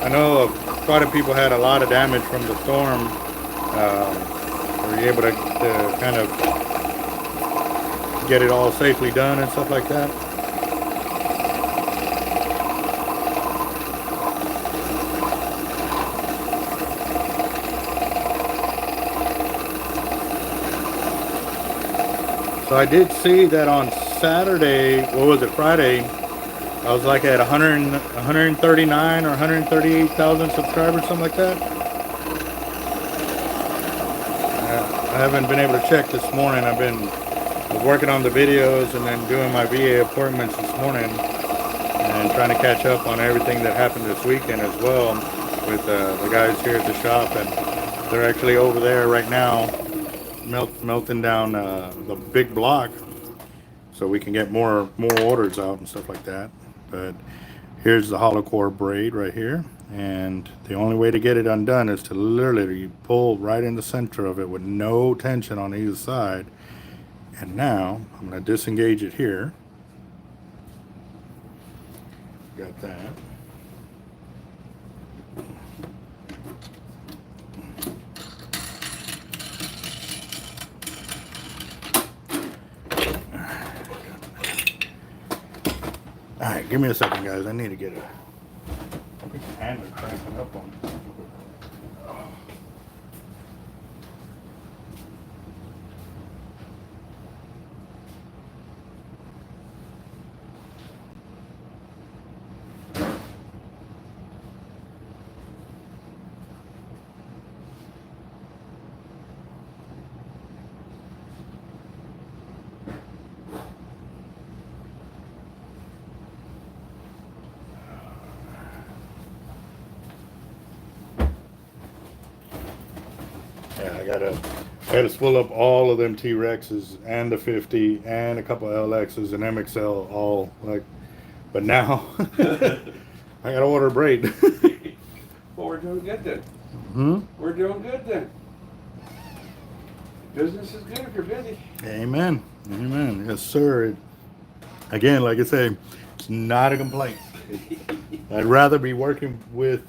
I know quite a people had a lot of damage from the storm. Were you able to kind of get it all safely done and stuff like that? So I did see that on Saturday, what was it, Friday, I was like at 139 or 138,000 subscribers, something like that. I haven't been able to check this morning. I was working on the videos and then doing my VA appointments this morning and trying to catch up on everything that happened this weekend as well with the guys here at the shop. And they're actually over there right now melting down the big block so we can get more orders out and stuff like that. But here's the hollow core braid right here, and the only way to get it undone is to literally pull right in the center of it with no tension on either side. And now I'm going to disengage it here. Got that. All right, give me a second, guys. I need to get a handle cranking up on it. Yeah, I gotta spool up all of them T-Rexes and the 50 and a couple LXs and MXL all like, but now I gotta order a braid. Well, we're doing good then. Hmm? We're doing good then. Business is good if you're busy. Amen. Amen. Yes, sir. Again, like I say, it's not a complaint. I'd rather be working with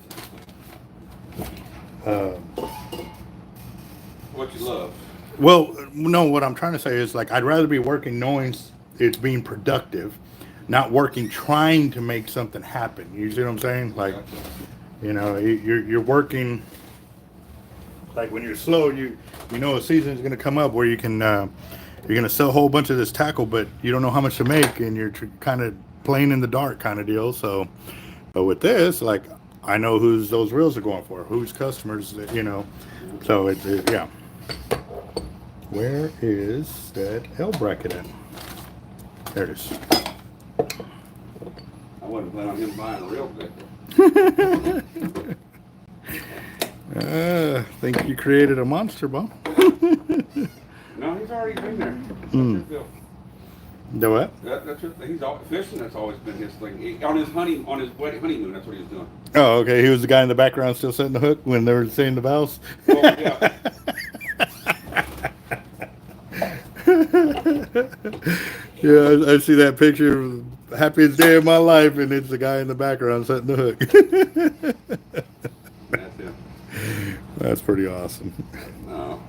What you love. well, no, what I'm trying to say is like I'd rather be working knowing it's being productive, not working trying to make something happen. You see what I'm saying? Like, you know, you're working like when you're slow, you know a season is going to come up where you can you're going to sell a whole bunch of this tackle, but you don't know how much to make, and you're kind of playing in the dark kind of deal. So, but with this, like I know who's those reels are going for, who's customers, that, you know. So yeah. Where is that L bracket at? There it is. I wasn't planning on him buying a real good. Think you created a monster, Bob. No, he's already been there. Mm. The what? That's his thing. He's always fishing. That's always been his thing. On his honeymoon, that's what he was doing. Oh, okay. He was the guy in the background still setting the hook when they were saying the vows. Well, yeah. Yeah, I see that picture of happiest day of my life, and it's the guy in the background setting the hook. That's it. That's pretty awesome.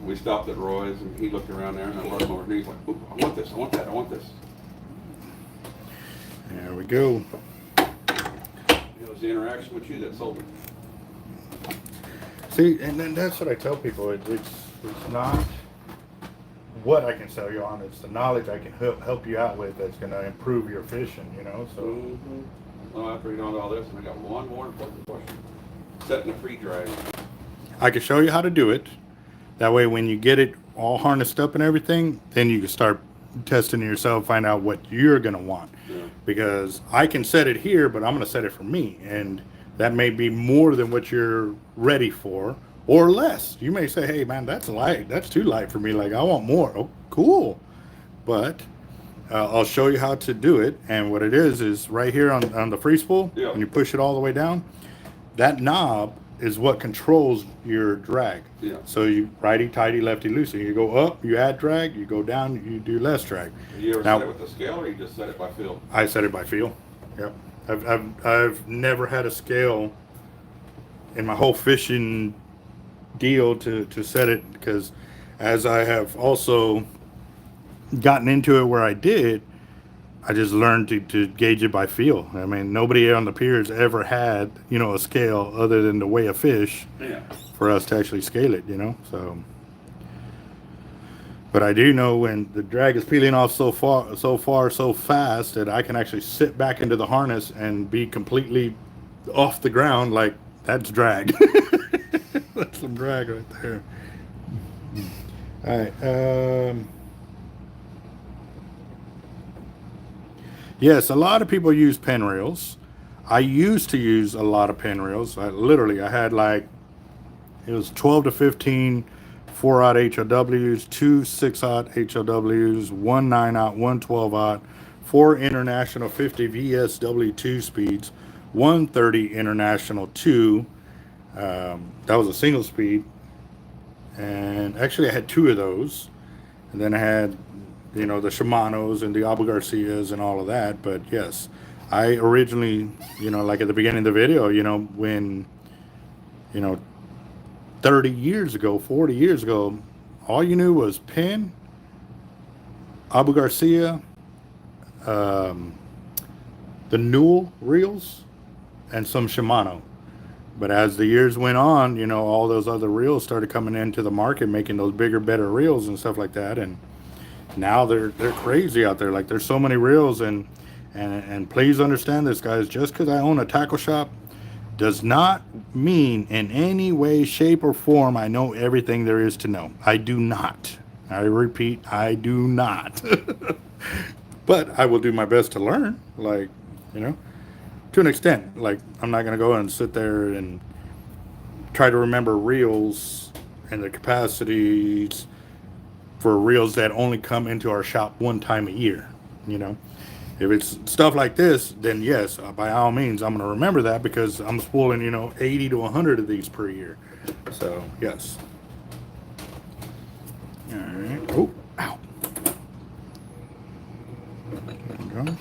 We stopped at Roy's, and he looked around there, and I brought him over, and he's like, "Ooh, I want this, I want that, I want this." There we go. It was the interaction with you that sold it. See, and then that's what I tell people. It's not what I can sell you on. It's the knowledge I can help you out with that's going to improve your fishing, you know? So. Mm-hmm. Well, after you know all this, and I got one more important question. Setting a free drag. I can show you how to do it. That way, when you get it all harnessed up and everything, then you can start testing it yourself, find out what you're going to want. Yeah. Because I can set it here, but I'm going to set it for me. And that may be more than what you're ready for, or less. You may say, hey, man, that's light. That's too light for me. Like, I want more. Oh, cool. But I'll show you how to do it. And what it is right here on the free spool, Yeah. when you push it all the way down, that knob is what controls your drag. Yeah. So you righty, tighty, lefty, loosey. You go up, you add drag. You go down, you do less drag. You ever Now, set it with the scale, or you just set it by feel? I set it by feel. Yep. I've never had a scale in my whole fishing deal to set it, because as I have also gotten into it where I did, I just learned to gauge it by feel. I mean, nobody on the piers ever had, you know, a scale other than to weigh a fish Yeah. for us to actually scale it, you know. So, but I do know when the drag is peeling off so fast that I can actually sit back into the harness and be completely off the ground. Like, that's drag. That's some drag right there. All right. Yes, a lot of people use pen rails. I used to use a lot of pen rails. I had like, it was 12 to 15 4-aught HLWs, 2 6-aught HLWs, 1 9-aught, 1 12-aught, 4 International 50 VSW2 speeds, 1 30 International 2. That was a single speed. And actually I had 2 of those. And then I had, you know, the Shimanos and the Abu Garcias and all of that. But yes, I originally, you know, like at the beginning of the video, you know, when, you know, 30 years ago, 40 years ago, all you knew was Penn, Abu Garcia, the Newell reels, and some Shimano. But as the years went on, you know, all those other reels started coming into the market, making those bigger, better reels and stuff like that. And now they're crazy out there. Like, there's so many reels, and please understand this, guys. Just because I own a tackle shop does not mean in any way, shape, or form I know everything there is to know. I do not. I repeat, I do not. But I will do my best to learn, like, you know, to an extent. Like, I'm not going to go and sit there and try to remember reels and the capacities for reels that only come into our shop one time a year, you know. If it's stuff like this, then yes, by all means, I'm going to remember that, because I'm spooling, you know, 80 to 100 of these per year. So, yes. All right. Oh, ow. There we go.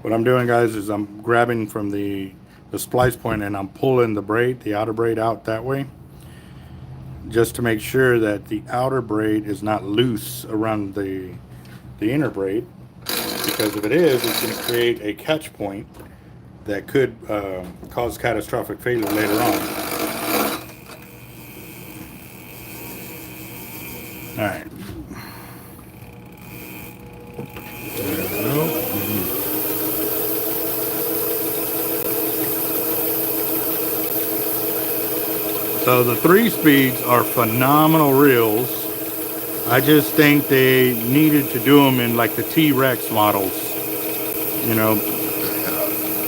What I'm doing, guys, is I'm grabbing from the splice point and I'm pulling the braid, the outer braid, out that way, just to make sure that the outer braid is not loose around the inner braid, because if it is, it's going to create a catch point that could cause catastrophic failure later on. All right. There we go. So the 3-speeds are phenomenal reels. I just think they needed to do them in like the T-Rex models, you know.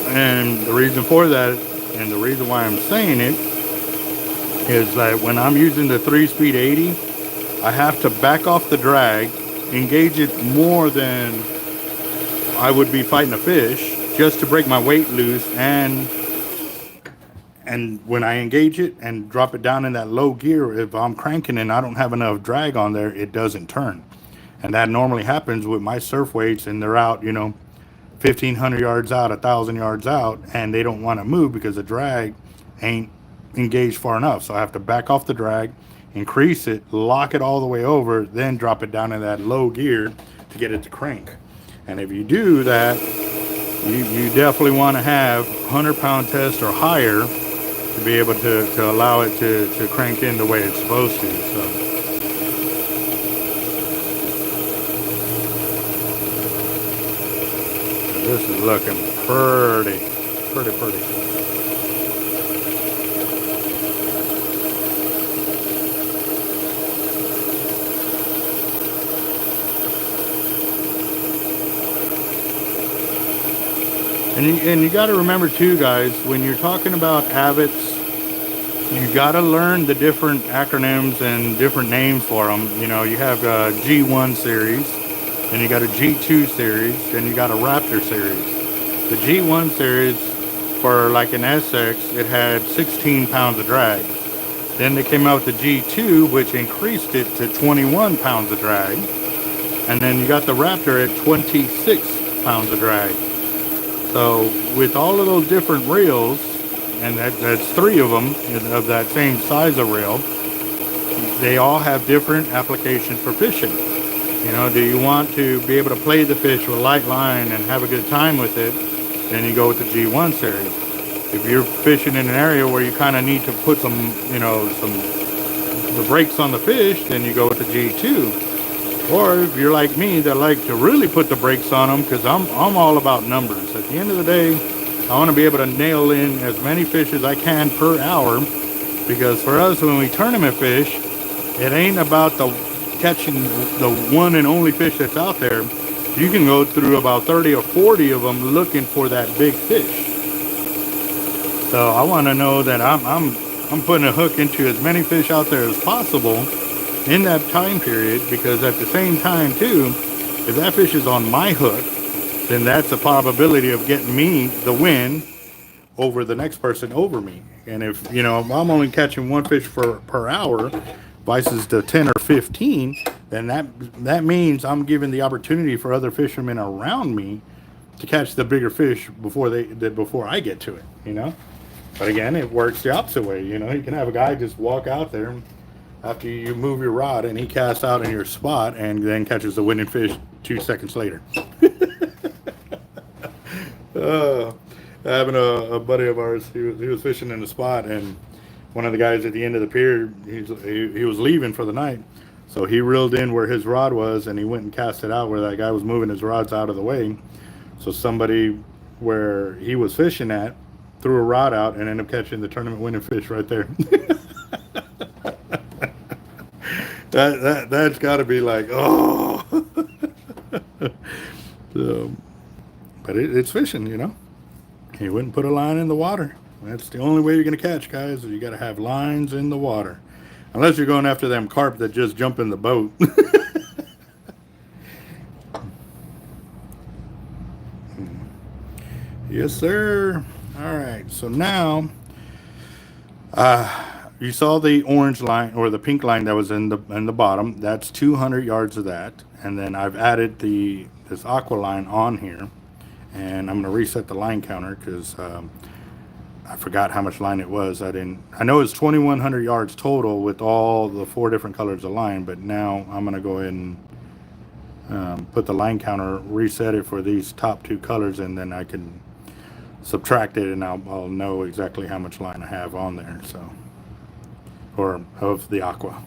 And the reason for that, and the reason why I'm saying it, is that when I'm using the 3-speed 80, I have to back off the drag, engage it more than I would be fighting a fish, just to break my weight loose, and when I engage it and drop it down in that low gear, if I'm cranking and I don't have enough drag on there, it doesn't turn. And that normally happens with my surf weights, and they're out, you know, 1,500 yards out, 1,000 yards out, and they don't want to move because the drag ain't engaged far enough. So I have to back off the drag, increase it, lock it all the way over, then drop it down in that low gear to get it to crank. And if you do that, you definitely want to have 100-pound test or higher to be able to allow it to crank in the way it's supposed to. So this is looking pretty. And you got to remember too, guys, when you're talking about abbots, you got to learn the different acronyms and different names for them. You know, you have a G1 series, and you got a G2 series, and you got a Raptor series. The G1 series, for like an SX, it had 16 pounds of drag. Then they came out with the G2, which increased it to 21 pounds of drag. And then you got the Raptor at 26 pounds of drag. So with all of those different reels, and that's 3 of them of that same size of reel, they all have different applications for fishing. You know, do you want to be able to play the fish with a light line and have a good time with it, then you go with the G1 series. If you're fishing in an area where you kind of need to put some, you know, the brakes on the fish, then you go with the G2. Or if you're like me that like to really put the brakes on them, because I'm all about numbers. At the end of the day, I want to be able to nail in as many fish as I can per hour, because for us, when we tournament fish, it ain't about the catching the one and only fish that's out there. You can go through about 30 or 40 of them looking for that big fish. So I want to know that I'm putting a hook into as many fish out there as possible in that time period, because at the same time too, if that fish is on my hook, then that's a probability of getting me the win over the next person over me. And if, you know, if I'm only catching one fish per hour versus the 10 or 15, then that means I'm giving the opportunity for other fishermen around me to catch the bigger fish before I get to it, you know. But again, it works the opposite way. You know, you can have a guy just walk out there after you move your rod, and he casts out in your spot and then catches the winning fish 2 seconds later. Having a buddy of ours, he was fishing in the spot, and one of the guys at the end of the pier, he was leaving for the night, so he reeled in where his rod was, and he went and cast it out where that guy was moving his rods out of the way. So somebody where he was fishing at threw a rod out and ended up catching the tournament winning fish right there. That's got to be like, oh. So, but it's fishing, you know. You wouldn't put a line in the water. That's the only way you're going to catch, guys. You got to have lines in the water. Unless you're going after them carp that just jump in the boat. Yes, sir. All right. So now, you saw the orange line or the pink line that was in the bottom. That's 200 yards of that. And then I've added this aqua line on here. And I'm going to reset the line counter because I forgot how much line it was. I know it's 2,100 yards total with all the 4 different colors of line, but now I'm going to go ahead and put the line counter, reset it for these top 2 colors, and then I can subtract it, and I'll know exactly how much line I have on there. So, or of the aqua.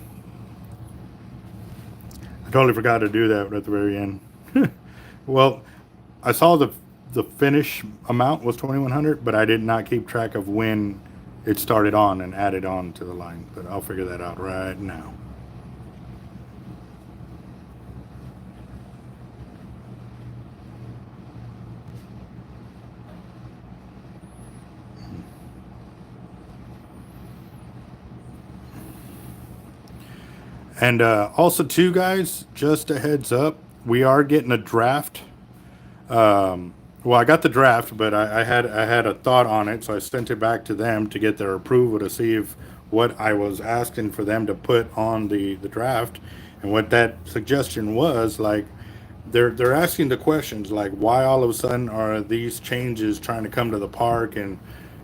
I totally forgot to do that at the very end. Well, I saw the finish amount was 2,100, but I did not keep track of when it started on and added on to the line. But I'll figure that out right now. And also, too, guys, just a heads up, we are getting a draft. Well, I got the draft, but I had a thought on it, so I sent it back to them to get their approval to see if what I was asking for them to put on the draft, and what that suggestion was. Like, they're asking the questions like, why all of a sudden are these changes trying to come to the park, and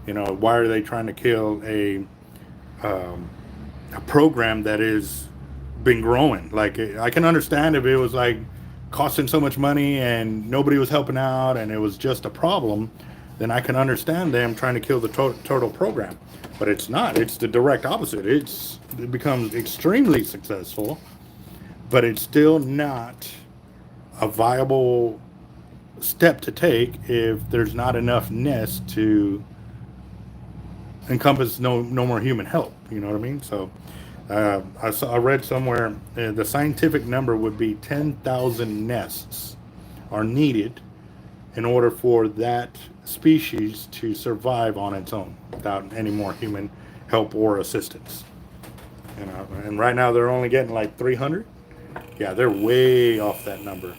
why are they trying to kill a program that is been growing. Like, I can understand if it was like costing so much money and nobody was helping out and it was just a problem, then I can understand them trying to kill the total program. But it's not. It's the direct opposite. It becomes extremely successful, but it's still not a viable step to take if there's not enough nests to encompass no more human help. You know what I mean? So I read somewhere the scientific number would be 10,000 nests are needed in order for that species to survive on its own without any more human help or assistance. And right now they're only getting like 300. Yeah, they're way off that number.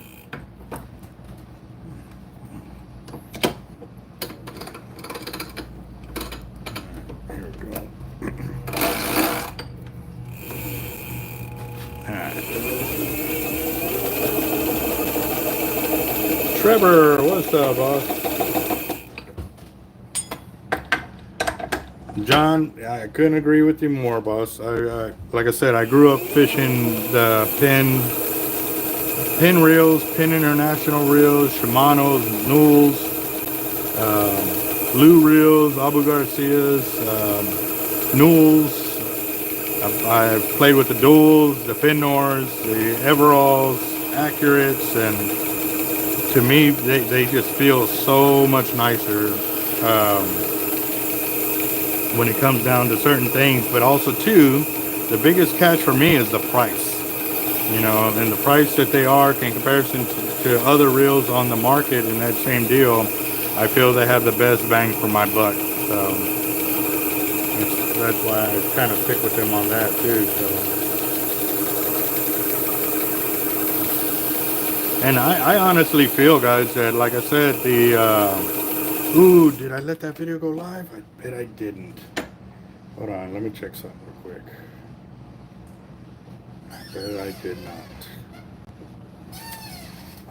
Trevor, what's up, boss? John, I couldn't agree with you more, boss. Like I said, I grew up fishing the pin reels, Pin International reels, Shimano's, Newell's, Blue reels, Abu Garcia's, Newell's. I've played with the Duals, the Finnors, the Everalls, Accurates, and to me, they just feel so much nicer when it comes down to certain things. But also, too, the biggest catch for me is the price. And the price that they are in comparison to other reels on the market in that same deal, I feel they have the best bang for my buck. So that's why I kind of stick with them on that, too. So. And I honestly feel, guys, that, like I said, ooh, did I let that video go live? I bet I didn't. Hold on, let me check something real quick. I bet I did not.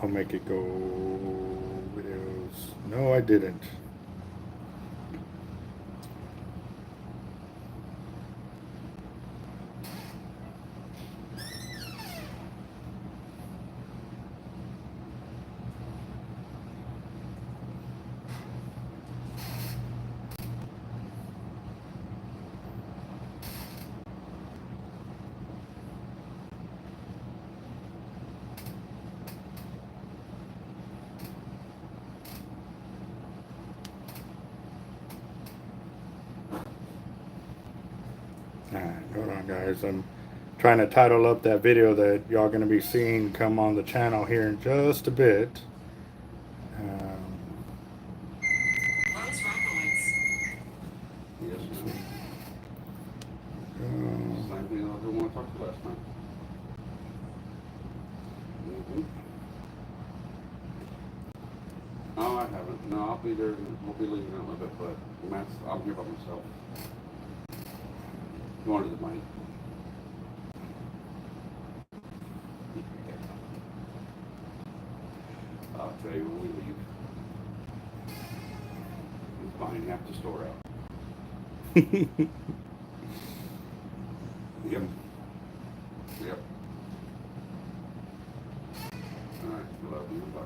I'll make it go videos. No, I didn't. Hold on, guys. I'm trying to title up that video that y'all going to be seeing come on the channel here in just a bit. Yes, ma'am. Same thing I didn't want to talk to last time. No, I haven't. No, I'll be there. We'll be leaving in a little bit, but I'm here by myself. You wanted the money. I'll tell you when we leave. We're buying half the store out. Yep. Yep. All right. Love you. Bye.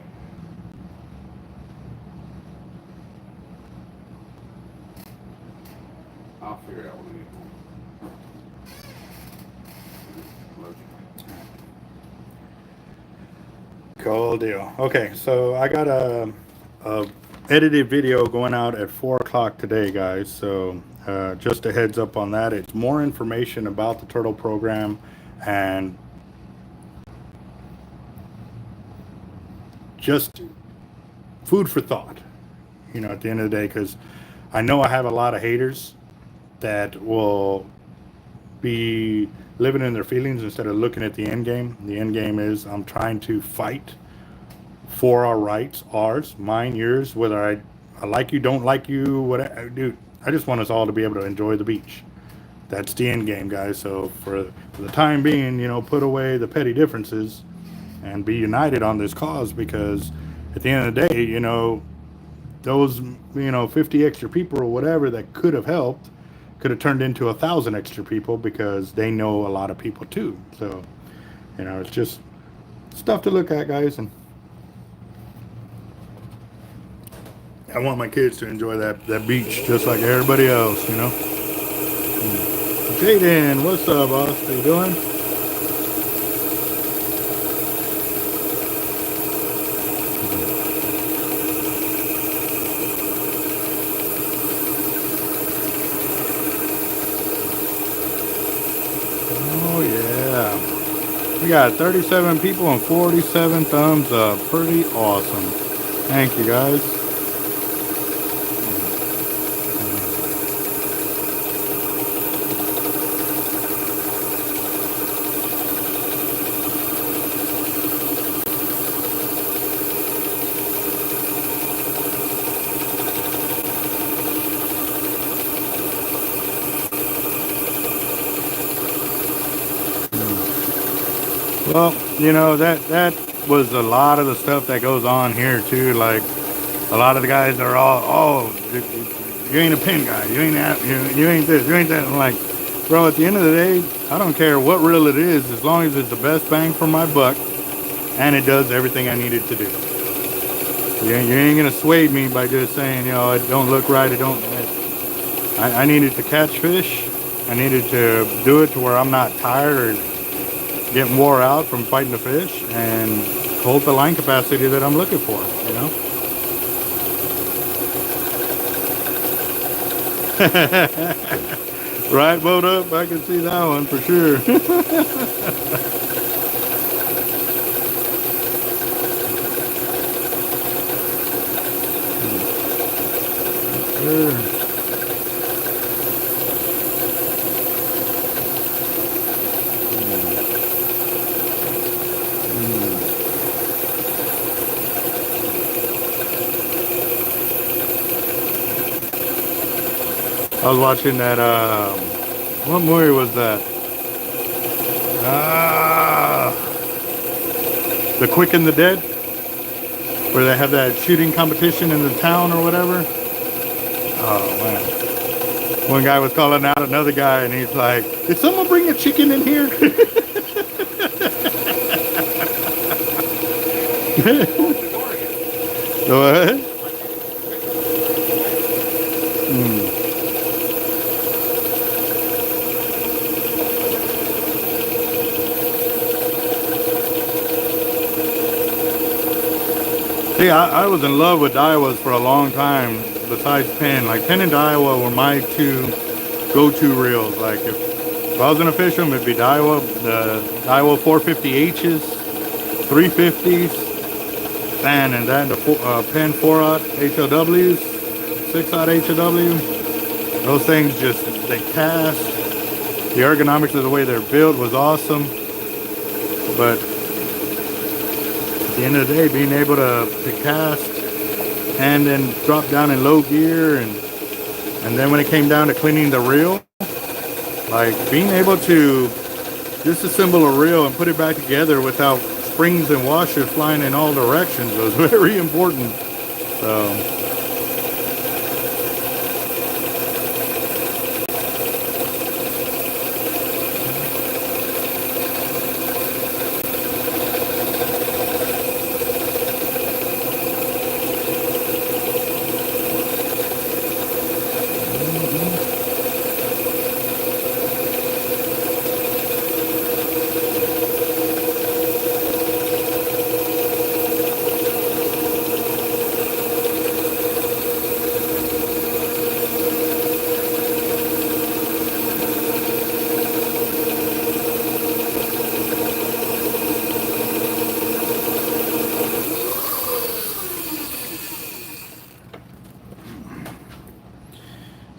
I'll figure it out when I get home. Cool deal. Okay, so I got a edited video going out at 4 o'clock today, guys. So Just a heads up on that. It's more information about the turtle program and just food for thought, at the end of the day, because I know I have a lot of haters that will be living in their feelings instead of looking at the end game. The end game is I'm trying to fight for our rights, ours, mine, yours, whether I like you, don't like you, whatever. Dude, I just want us all to be able to enjoy the beach. That's the end game, guys. So for the time being, put away the petty differences and be united on this cause, because at the end of the day, those 50 extra people or whatever that could have helped could have turned into 1,000 extra people, because they know a lot of people too. So it's just stuff to look at, guys. And I want my kids to enjoy that beach just like everybody else. Jaden, what's up, boss? How you doing? We got 37 people and 47 thumbs up. Pretty awesome. Thank you, guys. Well, that was a lot of the stuff that goes on here too. Like a lot of the guys are all, you ain't a pin guy, you ain't that, you ain't this, you ain't that. I'm like, bro, at the end of the day, I don't care what reel it is, as long as it's the best bang for my buck and it does everything I need it to do. You ain't gonna sway me by just saying, it don't look right, I needed to catch fish. I needed to do it to where I'm not tired or getting wore out from fighting the fish, and hold the line capacity that I'm looking for, Right, boat up, I can see that one for sure. Sure. I was watching that, what movie was that? The Quick and the Dead, where they have that shooting competition in the town or whatever. Oh, man. One guy was calling out another guy, and he's like, did someone bring a chicken in here? What? See, I was in love with Daiwas for a long time, besides Penn. Like, Penn and Daiwa were my two go-to reels. Like, if I was gonna fish them, it'd be Daiwa, the Daiwa 450Hs, 350s, and then the Penn 4-aught HLWs, 6-aught HLW. Those things just, they cast. The ergonomics of the way they're built was awesome. But at the end of the day, being able to cast and then drop down in low gear, and then when it came down to cleaning the reel, like being able to disassemble a reel and put it back together without springs and washers flying in all directions was very important. So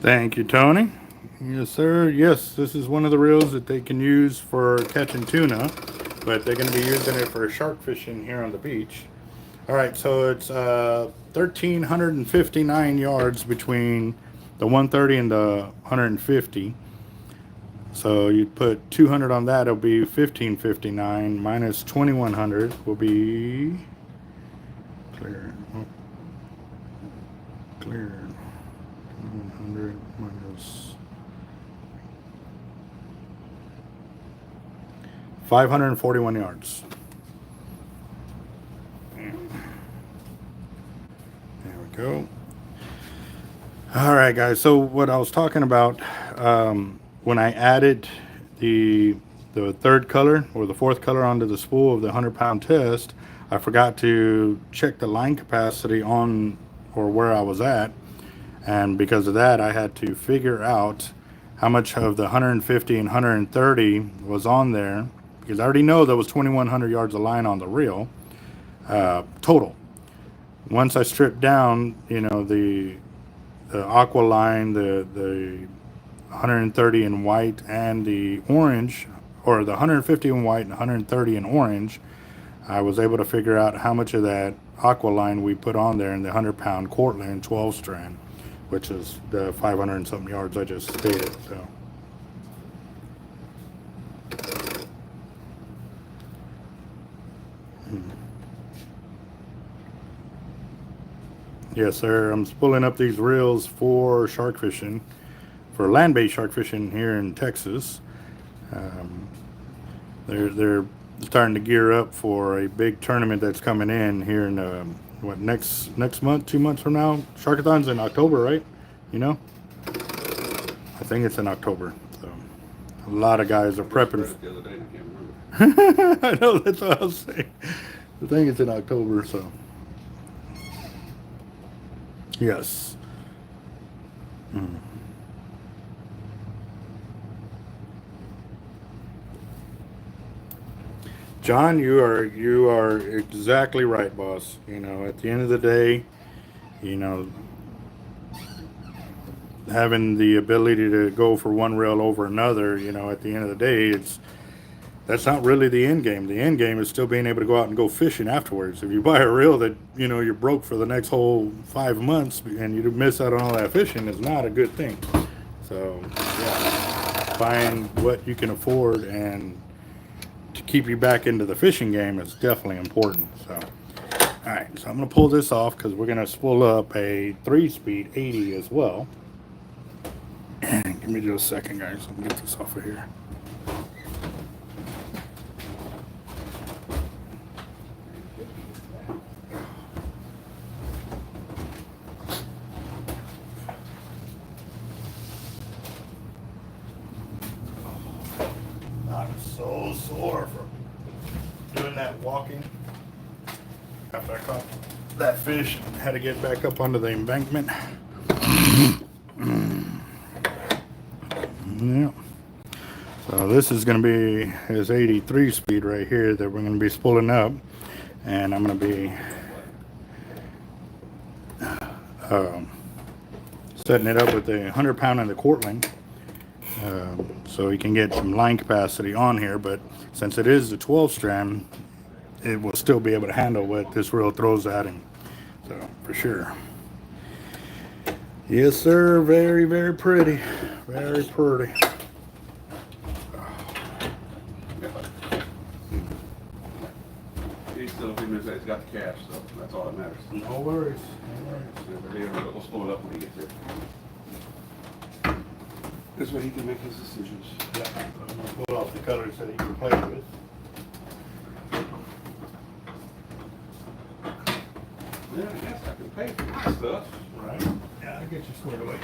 Thank you, Tony. Yes, sir. Yes, this is one of the reels that they can use for catching tuna, but they're going to be using it for shark fishing here on the beach. All right, so it's 1,359 yards between the 130 and the 150. So you'd put 200 on that, it'll be 1,559 minus 2,100 will be clear. Oh, clear. 100 minus 541 yards. There we go. All right, guys. So what I was talking about, when I added the third color or the fourth color onto the spool of the 100-pound test, I forgot to check the line capacity on or where I was at, and because of that, I had to figure out how much of the 150 and 130 was on there, because I already know there was 2,100 yards of line on the reel total. Once I stripped down, you know, the aqua line, the 130 in white and the orange, or the 150 in white and 130 in orange, I was able to figure out how much of that aqua line we put on there in the 100-pound Cortland 12 strand, which is the 500 and something yards I just stated. So yes, sir. I'm spooling up these reels for shark fishing, for land-based shark fishing here in Texas. They're starting to gear up for a big tournament that's coming in here in next month, 2 months from now. Sharkathon's in October, right? You know, I think it's in October. So a lot of guys are prepping. The other day, and I can't remember. I know, that's what I was saying. I think it's in October, so. Yes. John, you are exactly right, boss. You know, at the end of the day, you know, having the ability to go for one reel over another, you know, at the end of the day, that's not really the end game. The end game is still being able to go out and go fishing afterwards. If you buy a reel that, you know, you're broke for the next whole 5 months and you miss out on all that fishing, is not a good thing. So, yeah, find what you can afford and to keep you back into the fishing game is definitely important. So, all right, so I'm going to pull this off because we're going to spool up a 3-speed 80 as well. Give me just a second, guys. Let me get this off of here. I'm so sore from doing that walking after I caught that fish and had to get back up onto the embankment. Yeah. So this is going to be his 83 speed right here that we're going to be spooling up, and I'm going to be setting it up with the 100-pound in the Cortland, so you can get some line capacity on here. But since it is the 12 strand, it will still be able to handle what this reel throws at him. So for sure. Yes, sir. Very, very pretty. Very pretty. He's still thinking that he's got the cash, so that's all that matters. No worries. We'll slow it up when he gets there. This way he can make his decisions. Yeah, I'm going to pull off the colors that he can play with. Yeah, I guess I can pay for my stuff. Right? Yeah, I'll get you squared away.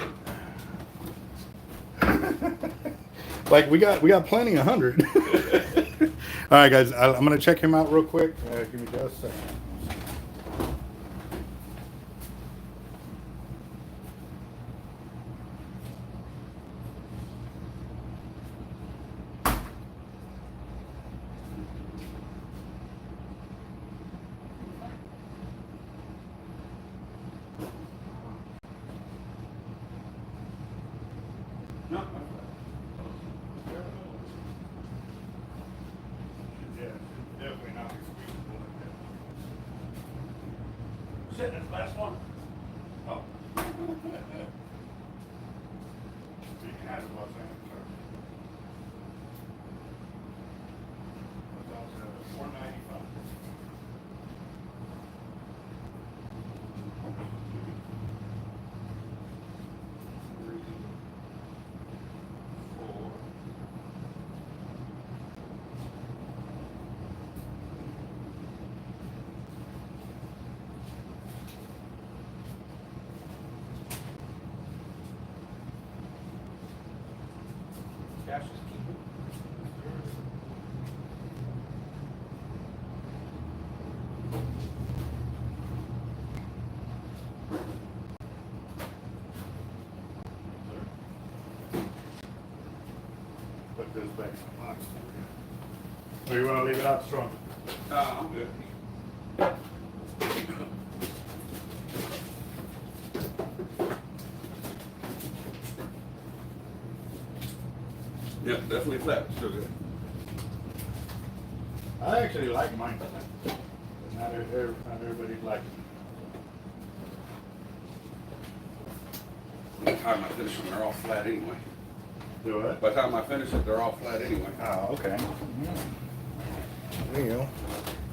Like we got plenty of 100. All right, guys, I'm going to check him out real quick. Give me just a second. No. Yeah, definitely not excusable like that. Sitting at the last one. Oh. Speaking out of Los Angeles. $495. Cash is keeping. Put this back in the box. Or you want to leave it out strong? I'm good. Yep, definitely flat. Still good. I actually like mine. Not everybody likes it. By the time I finish them, they're all flat anyway. Do it? By the time I finish it, they're all flat anyway. Oh, okay. There you go.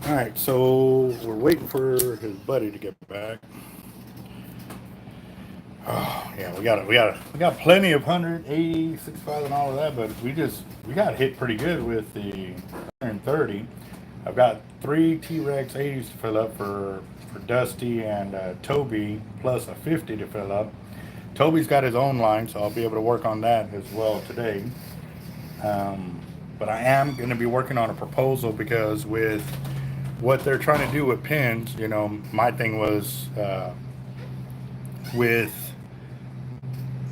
All right, so we're waiting for his buddy to get back. Oh yeah, we got plenty of 180, 65 and all of that, but we got hit pretty good with the 130. I've got 3 T-Rex 80s to fill up for Dusty and Toby, plus a 50 to fill up. Toby's got his own line, so I'll be able to work on that as well today. But I am going to be working on a proposal because with what they're trying to do with pins, you know, my thing was with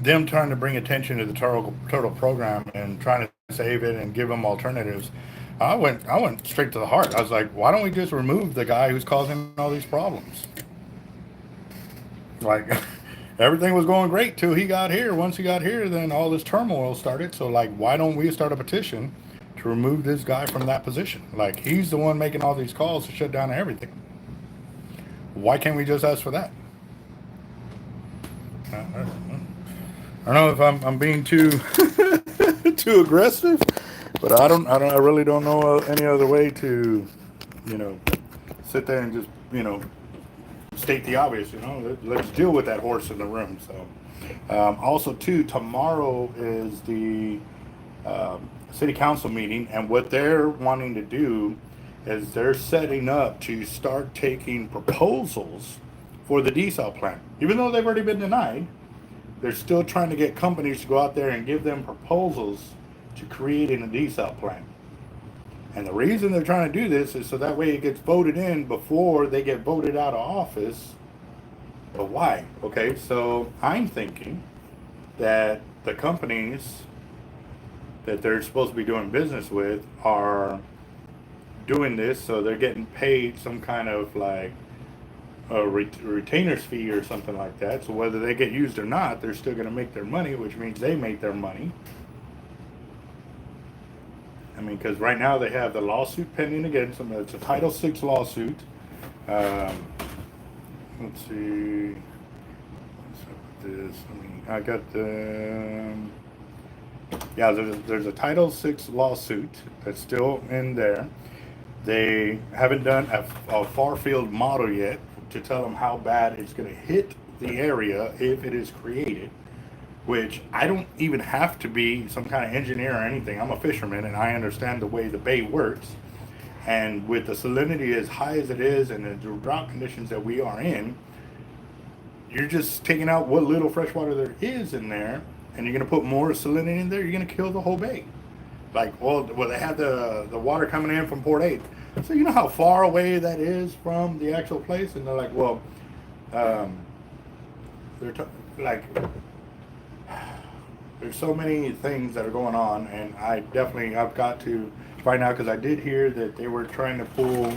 them trying to bring attention to the turtle program and trying to save it and give them alternatives. I went straight to the heart. I was like, why don't we just remove the guy who's causing all these problems? Like, everything was going great till he got here. Once he got here, then all this turmoil started. So, like, why don't we start a petition to remove this guy from that position? Like, he's the one making all these calls to shut down everything. Why can't we just ask for that? I don't know if I'm being too too aggressive, but I really don't know any other way to, you know, sit there and just, you know, state the obvious. You know, let's deal with that horse in the room. So, also too, tomorrow is the city council meeting, and what they're wanting to do is they're setting up to start taking proposals for the desal plant, even though they've already been denied. They're still trying to get companies to go out there and give them proposals to creating a desal plant. And the reason they're trying to do this is so that way it gets voted in before they get voted out of office. But why? Okay, so I'm thinking that the companies that they're supposed to be doing business with are doing this so they're getting paid some kind of like a retainer's fee or something like that. So whether they get used or not, they're still going to make their money, which means they make their money. I mean, because right now they have the lawsuit pending against them. It's a Title VI lawsuit. Let's see. What's up with this? I mean, I got the. Yeah, there's a Title VI lawsuit that's still in there. They haven't done a far field model yet to tell them how bad it's going to hit the area if it is created, which I don't even have to be some kind of engineer or anything. I'm a fisherman and I understand the way the bay works. And with the salinity as high as it is and the drought conditions that we are in, you're just taking out what little fresh water there is in there, and you're going to put more salinity in there, you're going to kill the whole bay. Like, well, they had the water coming in from Port 8. So you know how far away that is from the actual place? And they're like, well, like, there's so many things that are going on, and I've got to find out, because I did hear that they were trying to pull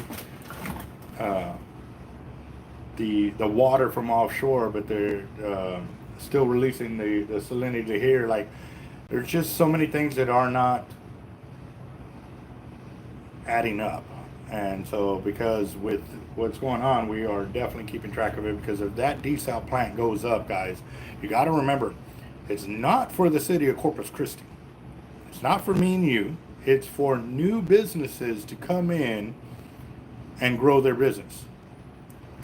the water from offshore, but they're still releasing the salinity here. Like, there's just so many things that are not adding up. And so because with what's going on, we are definitely keeping track of it, because if that desal plant goes up, guys, you got to remember, it's not for the city of Corpus Christi. It's not for me and you. It's for new businesses to come in and grow their business.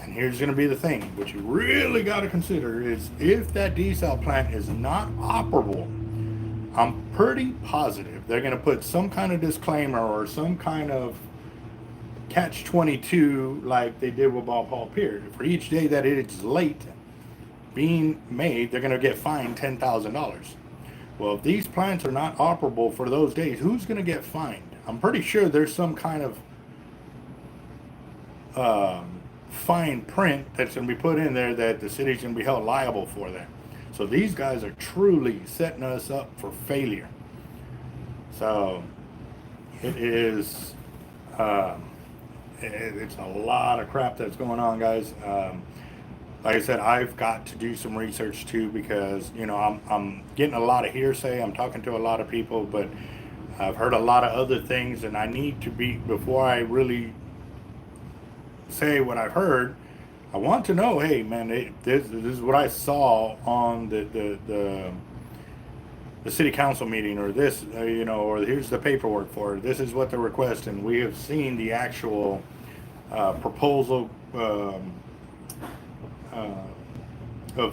And here's going to be the thing, what you really got to consider is if that desal plant is not operable, I'm pretty positive they're going to put some kind of disclaimer or some kind of catch-22 like they did with Bob Paul Pier. For each day that it's late being made, they're going to get fined $10,000. Well, if these plants are not operable for those days, who's going to get fined? I'm pretty sure there's some kind of fine print that's going to be put in there that the city's going to be held liable for that. So these guys are truly setting us up for failure. So it is, it's a lot of crap that's going on, guys. Like I said, I've got to do some research too, because, you know, I'm getting a lot of hearsay. I'm talking to a lot of people, but I've heard a lot of other things, and I need to be, before I really say what I've heard, I want to know, hey man, this is what I saw on the city council meeting, or this, you know, or here's the paperwork for it. This is what they're requesting. We have seen the actual proposal of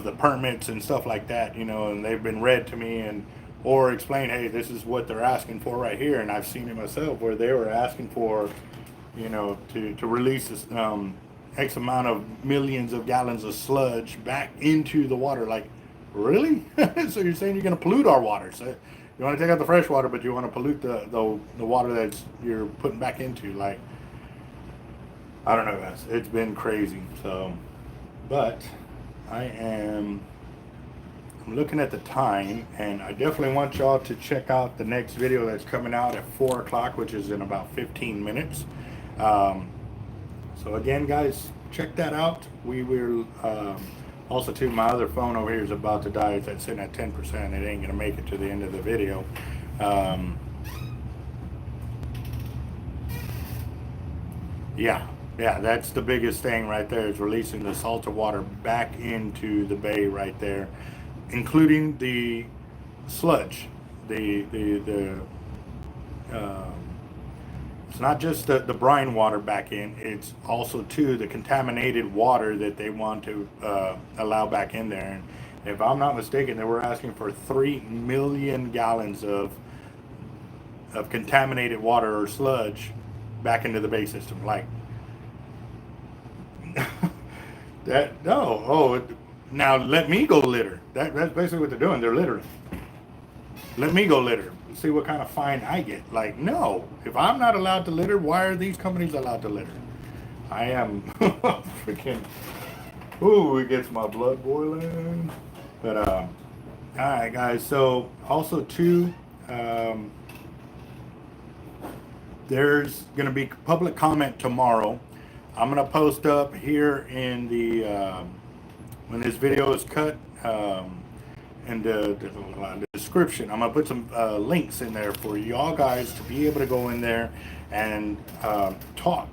the permits and stuff like that, you know, and they've been read to me, and or explain, hey, this is what they're asking for right here. And I've seen it myself where they were asking for, you know, to release this X amount of millions of gallons of sludge back into the water. Like, really? So you're saying you're going to pollute our water? So you want to take out the fresh water, but you want to pollute the water that's you're putting back into? Like, I don't know, guys. It's been crazy. So, but I'm looking at the time, and I definitely want y'all to check out the next video that's coming out at 4 o'clock, which is in about 15 minutes. So again, guys, check that out. We will also too, my other phone over here is about to die. It's sitting at 10%. It ain't gonna make it to the end of the video. Yeah, that's the biggest thing right there, is releasing the salted water back into the bay right there, including the sludge, it's not just the brine water back in, it's also too the contaminated water that they want to allow back in there. And if I'm not mistaken, they were asking for 3 million gallons of contaminated water or sludge back into the bay system. Like, that, no, oh, now let me go litter. That's basically what they're doing. They're littering. Let me go litter. See what kind of fine I get. Like, no, if I'm not allowed to litter, why are these companies allowed to litter? I am freaking, ooh, it gets my blood boiling. But all right, guys, so also too, there's gonna be public comment tomorrow. I'm gonna post up here in the when this video is cut, in the description, I'm gonna put some links in there for y'all guys to be able to go in there and talk.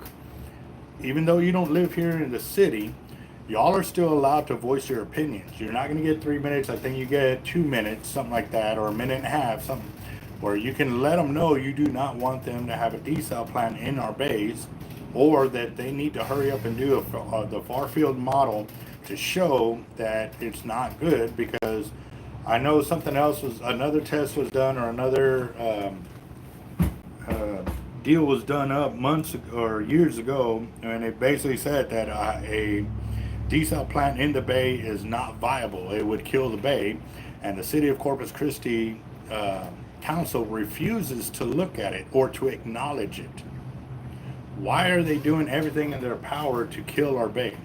Even though you don't live here in the city, y'all are still allowed to voice your opinions. You're not gonna get 3 minutes. I think you get 2 minutes, something like that, or a minute and a half, something where you can let them know you do not want them to have a desal plant in our bays, or that they need to hurry up and do the far field model to show that it's not good. Because I know something else was, another test was done, or another deal was done up months or years ago, and it basically said that a desal plant in the bay is not viable. It would kill the bay, and the city of Corpus Christi council refuses to look at it or to acknowledge it. Why are they doing everything in their power to kill our bay?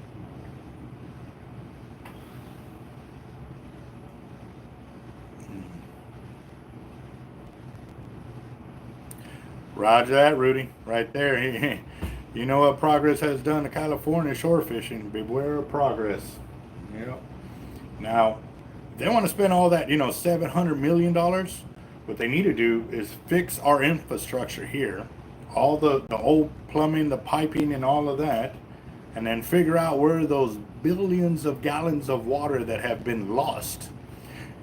Roger that, Rudy. Right there. You know what progress has done to California shore fishing? Beware of progress. Yep. Now, they want to spend all that, $700 million what they need to do is fix our infrastructure here, all the old plumbing, the piping, and all of that, and then figure out where those billions of gallons of water that have been lost.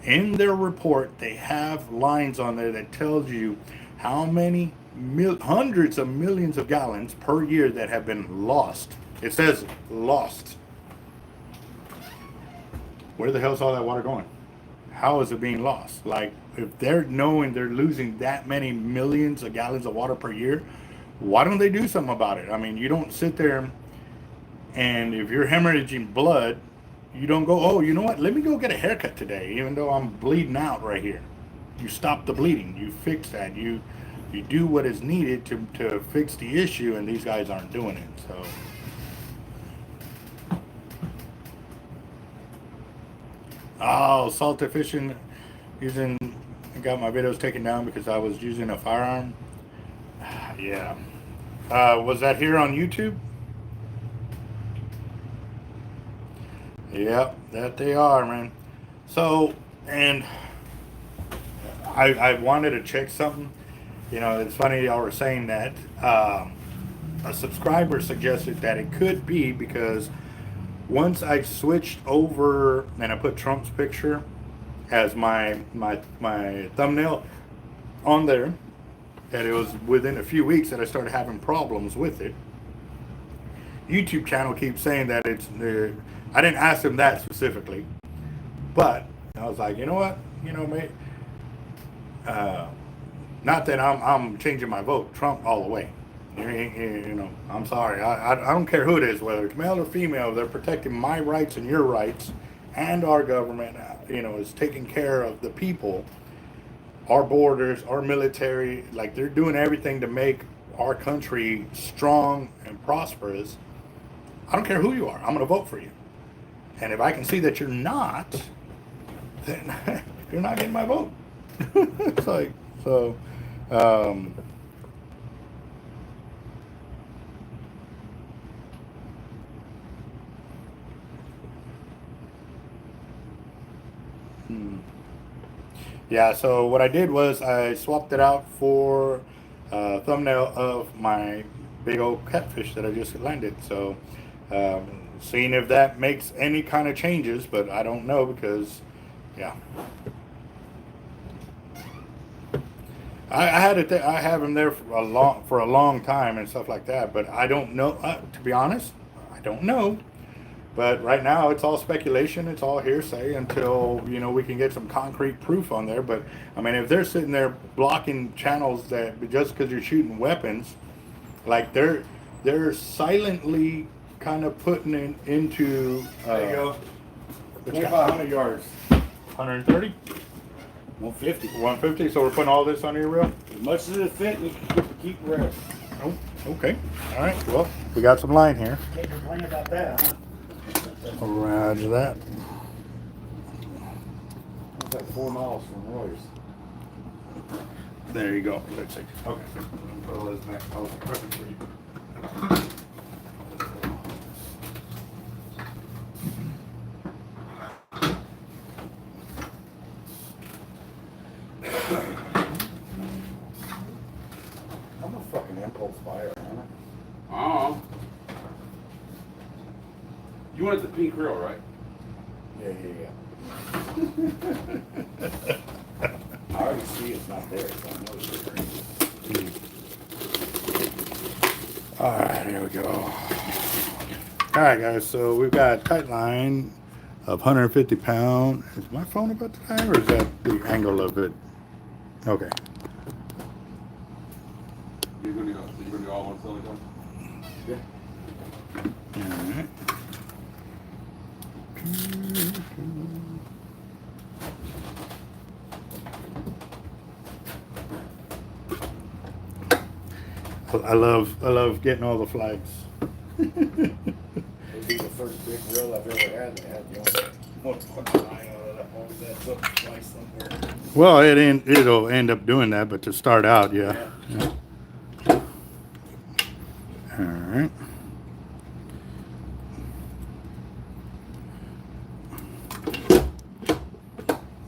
In their report, they have lines on there that tells you how many hundreds of millions of gallons per year that have been lost. It says lost. Where the hell's all that water going? How is it being lost? Like, if they're knowing they're losing that many millions of gallons of water per year, why don't they do something about it? I mean, you don't sit there and if you're hemorrhaging blood, you don't go, oh, you know what? Let me go get a haircut today, even though I'm bleeding out right here. You stop the bleeding. You fix that. You do what is needed to fix the issue, and these guys aren't doing it. So. Oh, salted fishing using, I got my videos taken down because I was using a firearm. Yeah. Was that here on YouTube? Yep, that they are, man. So, and I wanted to check something. You know, it's funny y'all were saying that. A subscriber suggested that it could be because once I switched over and I put Trump's picture as my thumbnail on there, that it was within a few weeks that I started having problems with it. YouTube channel keeps saying that it's I didn't ask them that specifically, but I was like, you know what, you know, mate, not that I'm changing my vote, Trump all the way. You know, I'm sorry, I don't care who it is, whether it's male or female, they're protecting my rights and your rights, and our government, you know, is taking care of the people, our borders, our military, like they're doing everything to make our country strong and prosperous. I don't care who you are, I'm going to vote for you. And if I can see that you're not, then you're not getting my vote. It's like, so, yeah, so what I did was I swapped it out for a thumbnail of my big old catfish that I just landed. So, seeing if that makes any kind of changes, but I don't know because, yeah. I have him there for a long time and stuff like that, but I don't know. To be honest, I don't know. But right now, it's all speculation. It's all hearsay until, you know, we can get some concrete proof on there. But I mean, if they're sitting there blocking channels that just because you're shooting weapons, like they're silently kind of putting it into. There you go. 2,500 yards. 130. 150. 150. So we're putting all this on your reel. As much as it fit, we can keep rest. Oh, okay. All right. Well, we got some line here. Can't complain about that, huh? Roger that. It's like 4 miles from Roy's. There you go. Let's see. Okay. Put all this back. I'll prep it for you. I'm a fucking impulse buyer, huh? Oh. You wanted the pink grill, right? Yeah. I already see it's not there, so I know it's different. All right, here we go. All right, guys. So we've got a tight line of 150 pound. Is my phone about to die, or is that the angle of it? Okay. You're gonna do all one silicone? Yeah. All right. I love getting all the flags. It'd be the first big grill I've ever had that had the only one eye on it. I've always had something sliced somewhere. Well, it'll end up doing that, but to start out, yeah. All right.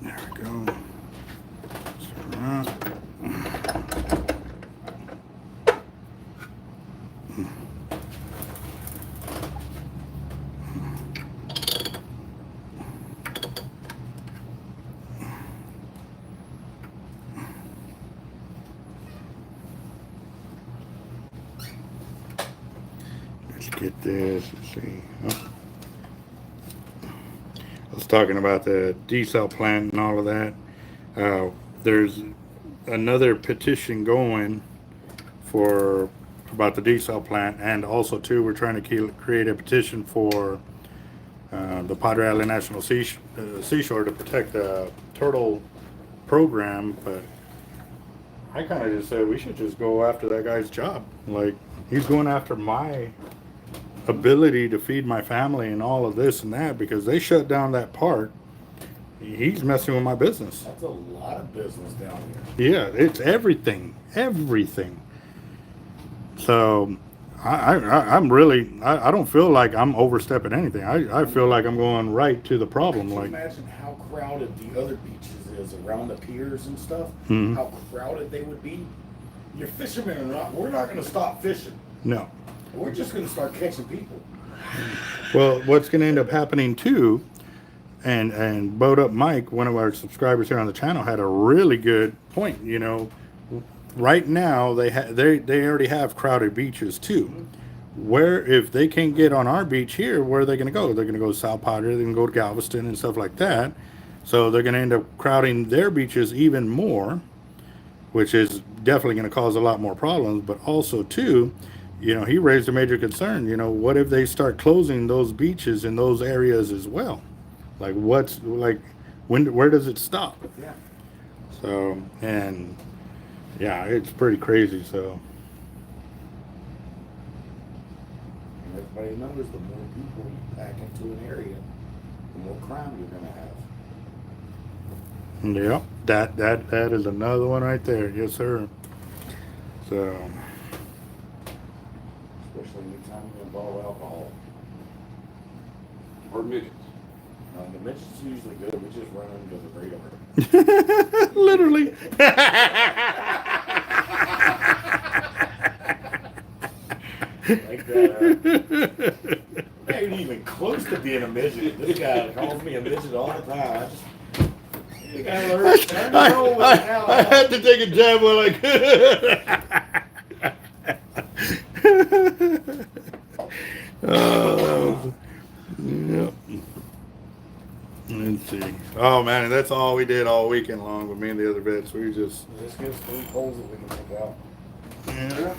There we go. Get this. Let's see. Oh. I was talking about the desal plant and all of that. There's another petition going for about the desal plant, and also too, we're trying to create a petition for the Padre Island National Seashore to protect the turtle program. But I kind of just said we should just go after that guy's job. Like, he's going after my ability to feed my family and all of this and that, because they shut down that part. He's messing with my business. That's a lot of business down here. Yeah, it's everything. So I'm really, I don't feel like I'm overstepping anything. I feel like I'm going right to the problem. Can you Like, imagine how crowded the other beaches is around the piers and stuff? Mhm. How crowded they would be? Your fishermen are not, we're not going to stop fishing. no. We're just going to start catching people. Well, what's going to end up happening too, and Boat Up Mike, one of our subscribers here on the channel, had a really good point. You know, right now they already have crowded beaches too. Where, if they can't get on our beach here, where are they going to go? They're going to go to South Padre, they're going to go to Galveston and stuff like that. So they're going to end up crowding their beaches even more, which is definitely going to cause a lot more problems. But also too, you know, he raised a major concern. You know, what if they start closing those beaches in those areas as well? Like, where does it stop? Yeah. So, and yeah, it's pretty crazy. So, And everybody knows the more people you pack into an area, the more crime you're going to have. yeah, that is another one right there. Yes, sir. So, Especially anytime you involve alcohol. Or midgets. The midgets are usually good. We just run under the radar. literally. Like I ain't even close to being a midget. This guy calls me a midget all the time. You gotta learn to roll with it now. I had to take a jab while I could. Oh, yep. Let's see. Oh man, and that's all we did all weekend long with me and the other vets. We just, This gives 3 poles that we can take out. yeah.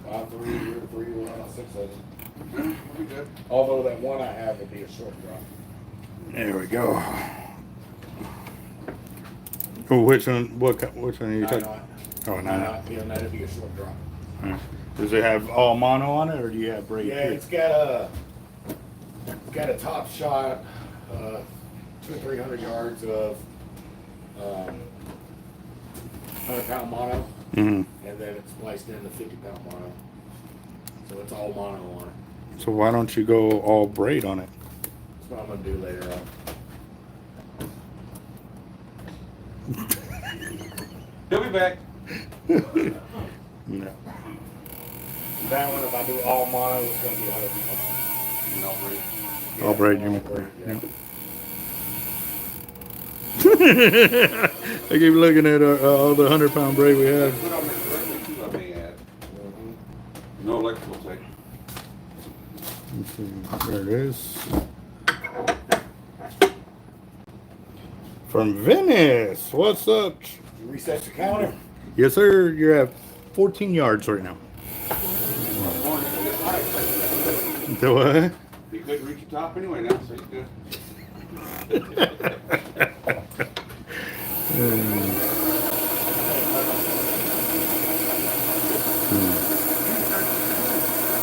5, 3, or 3, or 6 of them. Yeah, we'll be good. Although that one I have would be a short drop. There we go. Oh, which one? Which one are you talking? Oh, no. Yeah, that'd be a short drop. Does it have all mono on it, or do you have braid? Yeah, too? it's got a top shot, 200 or 300 yards of 100-pound mono, Mhm. and then it's spliced in the 50-pound mono. So it's all mono on it. So why don't you go all braid on it? That's what I'm gonna do later on. He'll be back. No. That one, if I do all mono, it's gonna be 100 pounds. And I'll break. All braid, you all mean? braid, yeah. I keep looking at all the 100-pound braid we have. Put on my directly too, I may add. No electrical tape. Let's see. There it is. From Venice. What's up? You reset your counter. Yes, sir. You're at 14 yards right now. The what? He couldn't reach the top anyway now, so he's good.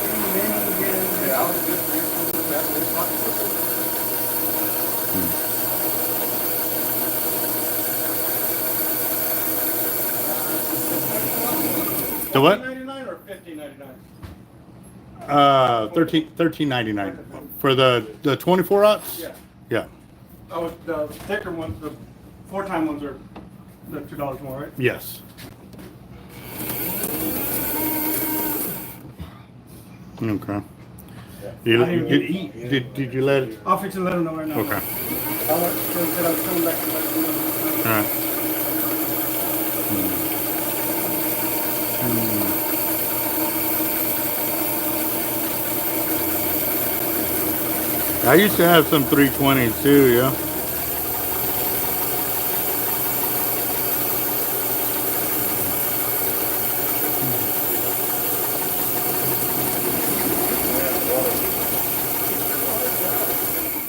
Yeah, I was just The what? $99 or $15.99? 13.99 for the 24 aughts. Yeah. Yeah. Oh, the thicker ones, the 4-time ones are the $2 more, right? Yes. Okay. Did you let it? I'll fix it and let them know right now. Okay. I said I was coming back and let them know. All right. I used to have some 320s too, yeah.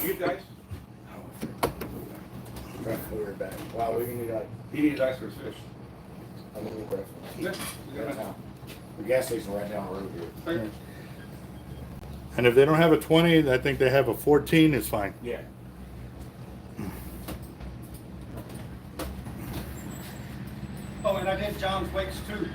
You guys, Trying to clear it back. Wow, we need like, he needs ice for his fish. a little breakfast. Yeah. Right now. The gas station right down the road here. Hey, And if they don't have a 20, I think they have a 14, it's fine. Yeah. Oh, and I did John's wakes too.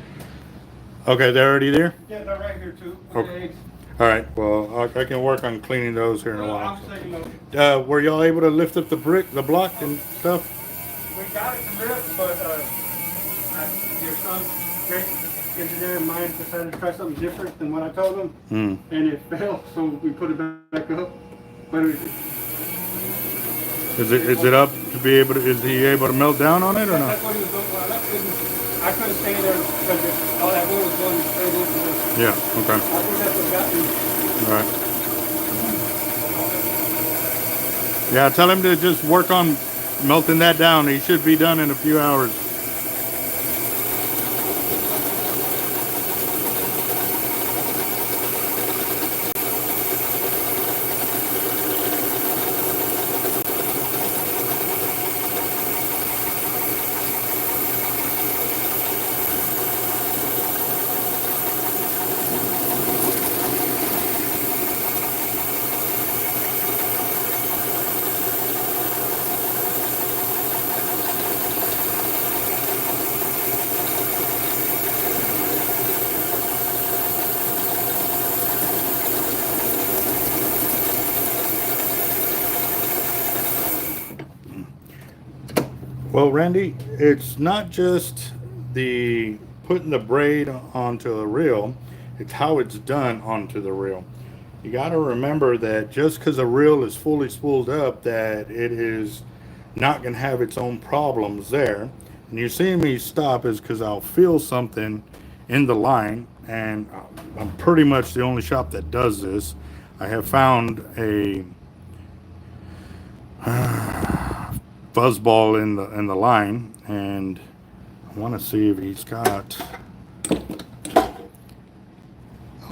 Okay, they're already there? Yeah, they're right here too. Okay. All right, well, I can work on cleaning those here in a Well, while. I'm thinking of, Were y'all able to lift up the block and stuff? we got it to lift, but your son, great engineer of mine, decided to try something different than what I told him, Hmm. and it failed, so we put it back up. But Is it up to be able to, is he able to melt down on it or that's not? what he was doing. I couldn't stay there because all that wood was going straight into this. Yeah, okay, I think that's what got me. all right. Yeah, tell him to just work on melting that down. He should be done in a few hours. Well, Randy, it's not just the putting the braid onto the reel, it's how it's done onto the reel. You got to remember that just because a reel is fully spooled up, that it is not going to have its own problems there. And you see me stop is because I'll feel something in the line, and I'm pretty much the only shop that does this. I have found a fuzzball in the line, and I want to see if he's got.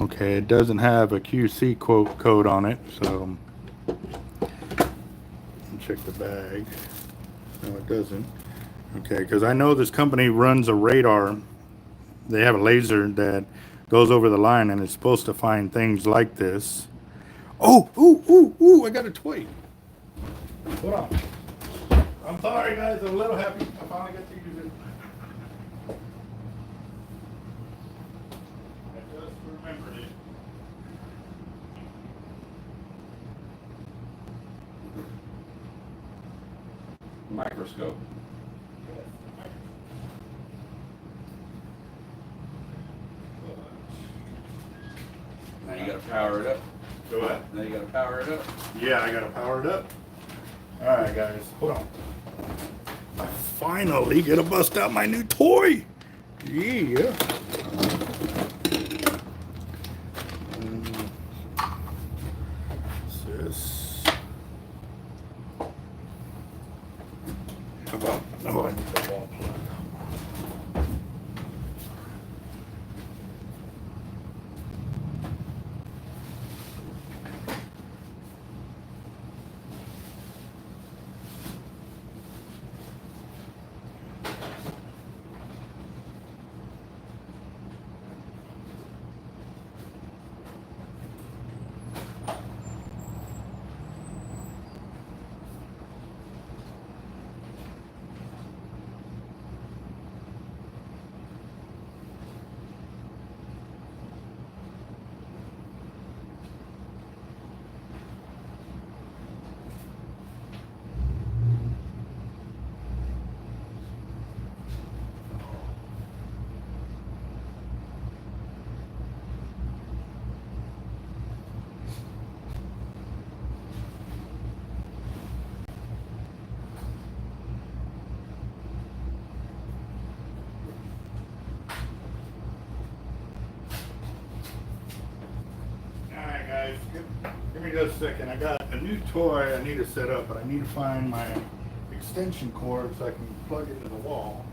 Okay, it doesn't have a QC code on it, so check the bag. No, it doesn't. Okay, because I know this company runs a radar. They have a laser that goes over the line, and it's supposed to find things like this. Oh, ooh, I got a toy. Hold on. I'm sorry, guys. I'm a little happy. I finally got to use it. I just remembered it. microscope. Now you gotta power it up. Do what? Now you gotta power it up. Yeah, I gotta power it up. All right, guys, hold on. I finally get to bust out my new toy. Yeah. What's this? How about? Oh, I need the wall plug. just a second. I got a new toy I need to set up, but I need to find my extension cord so I can plug it into the wall.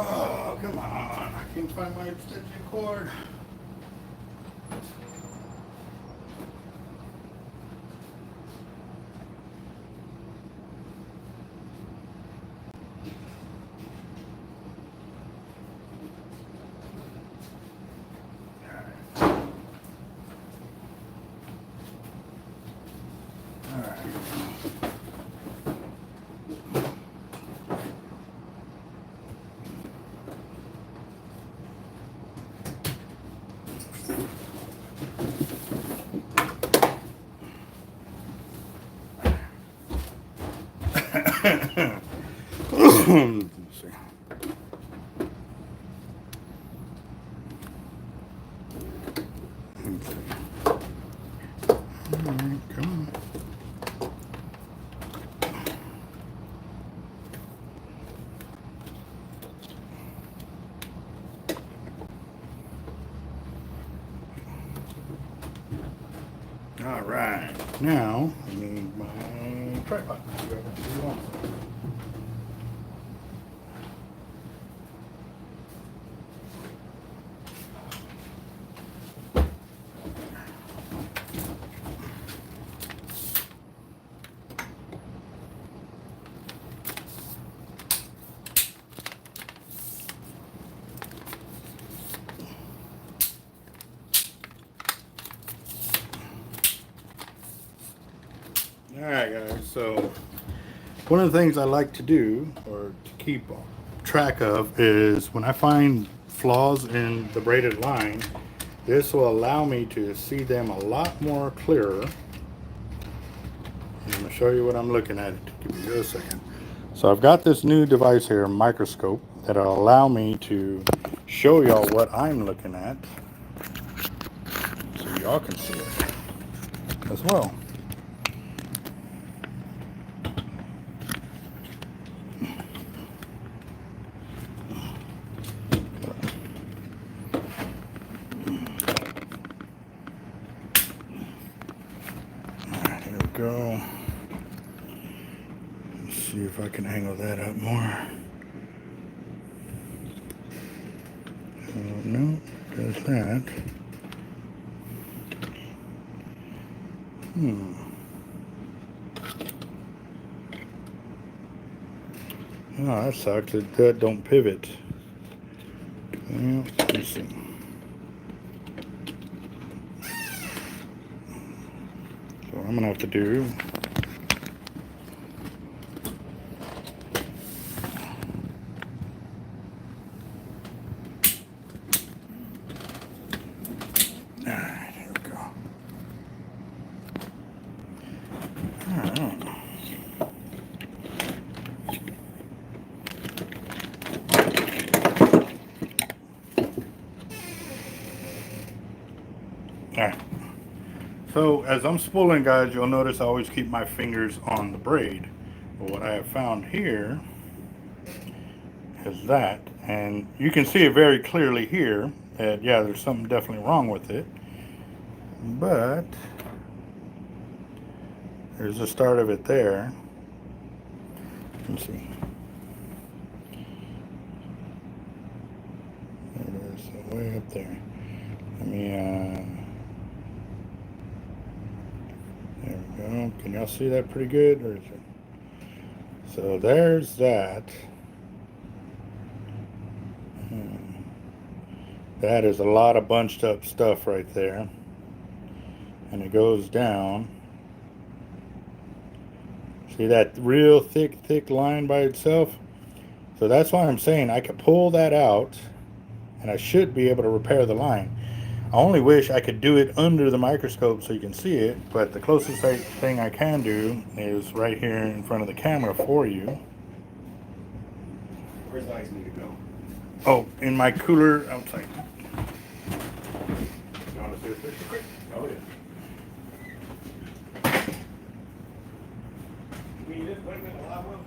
Oh, come on. I can't find my extension cord. Let's see. All right, come on. All right, now I need my tripod. Alright guys, so one of the things I like to do, or to keep track of, is when I find flaws in the braided line, this will allow me to see them a lot more clearer. I'm going to show you what I'm looking at. Give me just a second. So I've got this new device here, a microscope, that'll allow me to show y'all what I'm looking at, so y'all can see it as well. Go. Let's see if I can angle that up more. No, there's that. Oh, that sucks. That don't pivot. Well, let's see. I'm gonna have to do alright, here we go. Alright. Alright. So as I'm spooling, guys, you'll notice I always keep my fingers on the braid. But what I have found here is that, and you can see it very clearly here, that yeah, there's something definitely wrong with it. But there's the start of it there. Let's see. There it is, way up there. Let me, there we go. Can y'all see that pretty good? Or is it? So there's that. That is a lot of bunched up stuff right there. And it goes down. See that real thick line by itself? So that's why I'm saying I could pull that out and I should be able to repair the line. I only wish I could do it under the microscope so you can see it, but the closest thing I can do is right here in front of the camera for you. Where's the ice need to go? Oh, in my cooler outside. You want to see this picture quick? Oh, yeah. We just put him in the lava?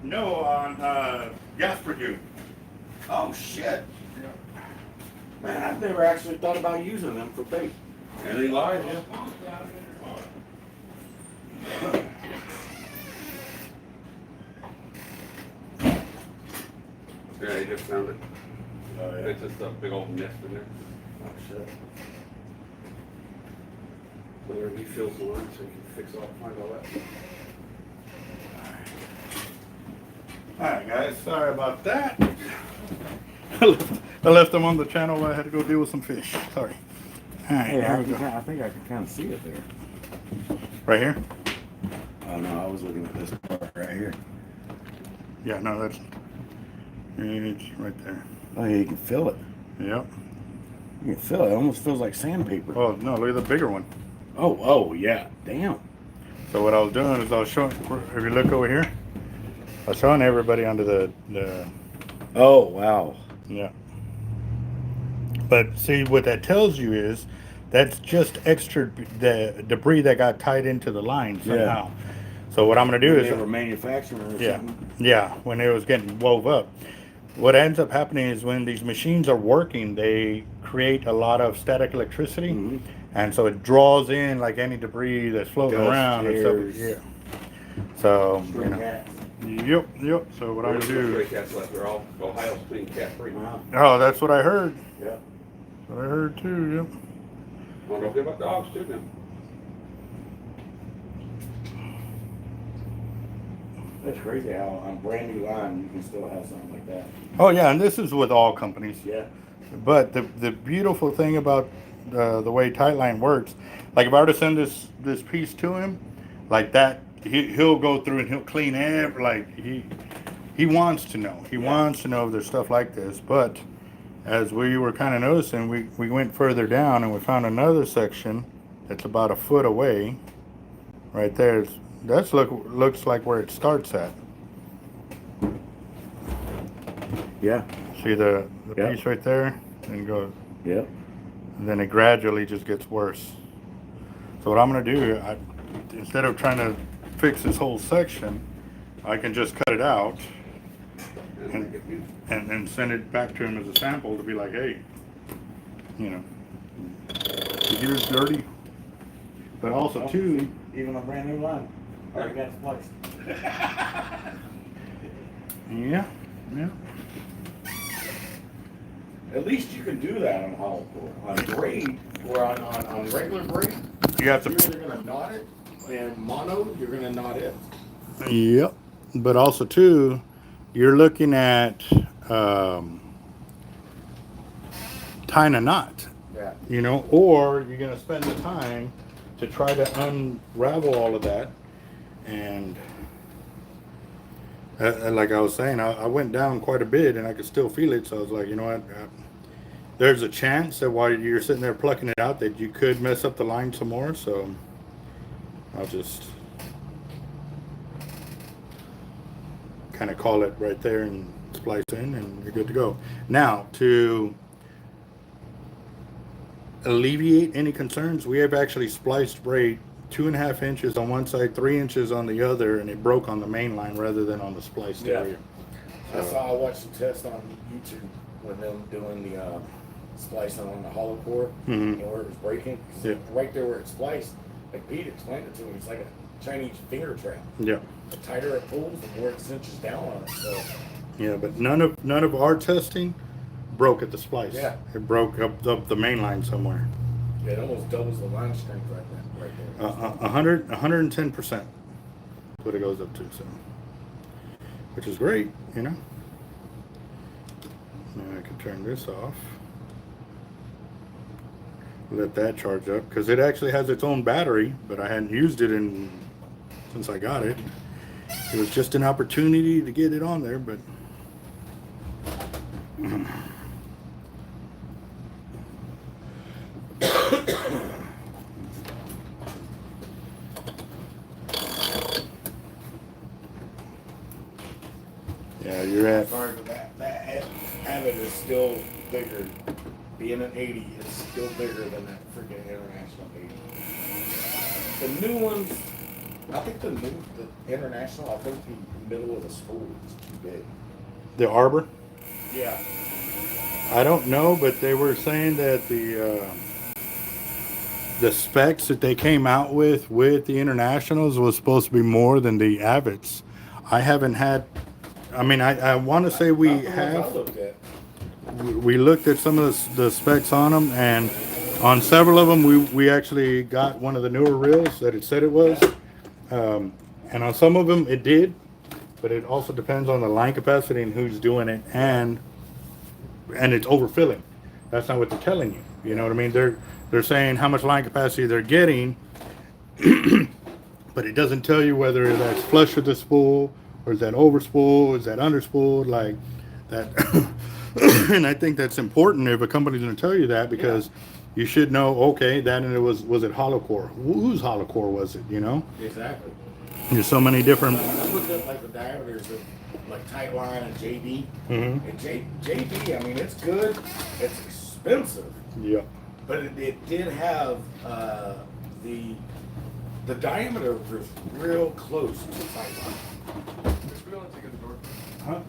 No, on Jasper June. Oh, shit. Man, I've never actually thought about using them for bait. Anything live, yeah. Yeah, he just found it. Oh, yeah. It's just a big old nest in there. Oh, shit. Whether he fills the line so he can fix all, find all that. Alright guys, sorry about that. I left them on the channel. I had to go deal with some fish. Sorry. Alright, Hey, here we go. I think I can kind of see it there. Right here? Oh, no, I was looking at this part right here. Yeah, no, it's right there. Oh, yeah, you can feel it. Yep. You can feel it. It almost feels like sandpaper. Oh, no, look at the bigger one. Oh, yeah. Damn. So what I was doing is I was showing, if you look over here, I was showing everybody under the Oh, wow. yeah. But see, what that tells you is that's just extra the debris that got tied into the line somehow. Yeah. So what I'm going to do When is, they were manufacturing or yeah, something. yeah, when it was getting wove up. What ends up happening is when these machines are working, they create a lot of static electricity, Mm-hmm. and so it draws in like any debris that's floating Dust, around and hairs. stuff. Yeah. So you know. Cats. Yep. So what I'm There's gonna no do? stray cats left. They're all Ohio's clean cat free. Wow. Oh, that's what I heard. Yeah. That's what I heard too. Yep. Well, don't forget about dogs too now. That's crazy how on brand new line you can still have something like that. Oh yeah, and this is with all companies. Yeah. But the beautiful thing about the way Tightline works, like if I were to send this piece to him, like that, he'll go through and he'll clean every, like he wants to know. He wants to know if there's stuff like this. But as we were kind of noticing, we went further down and we found another section that's about a foot away. Right there. That's looks like where it starts at. Yeah. See the Yeah. piece right there? And go. Yep. And then it gradually just gets worse. So what I'm going to do, instead of trying to fix this whole section, I can just cut it out and send it back to him as a sample to be like, hey, you know, the gear's dirty. But also too, Even a brand new line. Already got spliced. yeah. At least you can do that on hollow core. On braid, or on regular braid, You have you're to. either gonna knot it, and mono, you're gonna knot it. Yep. But also too, you're looking at tying a knot. Yeah. You know, or you're gonna spend the time to try to unravel all of that. And like I was saying, I went down quite a bit and I could still feel it. So I was like, you know what? There's a chance that while you're sitting there plucking it out that you could mess up the line some more. So I'll just kind of call it right there and splice in and you're good to go. Now, to alleviate any concerns, we have actually spliced braid 2.5 inches on one side, 3 inches on the other, and it broke on the main line rather than on the spliced area. I watched the test on YouTube with them doing the splicing on the hollow core, and where it was breaking. Yeah. Right there where it's spliced, like Pete explained it to me, it's like a Chinese finger trap. Yeah. The tighter it pulls, the more it cinches down on it. So Yeah, but none of our testing broke at the splice. Yeah. It broke up the main line somewhere. yeah, it almost doubles the line strength right there. 110%. That's what it goes up to, so, which is great, you know. Now I can turn this off. Let that charge up because it actually has its own battery, but I hadn't used it since I got it. It was just an opportunity to get it on there, but yeah, you're at. Sorry, but that Avid is still bigger. Being an 80, it's still bigger than that freaking International 80. The new ones, I think the International, I think the middle of the spool is too big. The Arbor? Yeah. I don't know, but they were saying that the specs that they came out with the Internationals was supposed to be more than the Avids. I haven't had. I mean, I want to say we Not the ones I have. looked at. We looked at some of the specs on them, and on several of them, we actually got one of the newer reels that it said it was. And on some of them, it did, but it also depends on the line capacity and who's doing it, and it's overfilling. That's not what they're telling you. You know what I mean? They're saying how much line capacity they're getting, but it doesn't tell you whether that's flush with the spool, or is that over spool, is that under spool, like that. And I think that's important if a company's going to tell you that, because you should know, okay, that, and was it hollow core? Whose hollow core was it, you know? Exactly. There's so many different. I looked at like the diameters of like Tightline and JB. Mhm. And JB, I mean, it's good. It's expensive. Yeah. But it did have the diameter was real close to the Tightline. Just realize I got the door. Huh?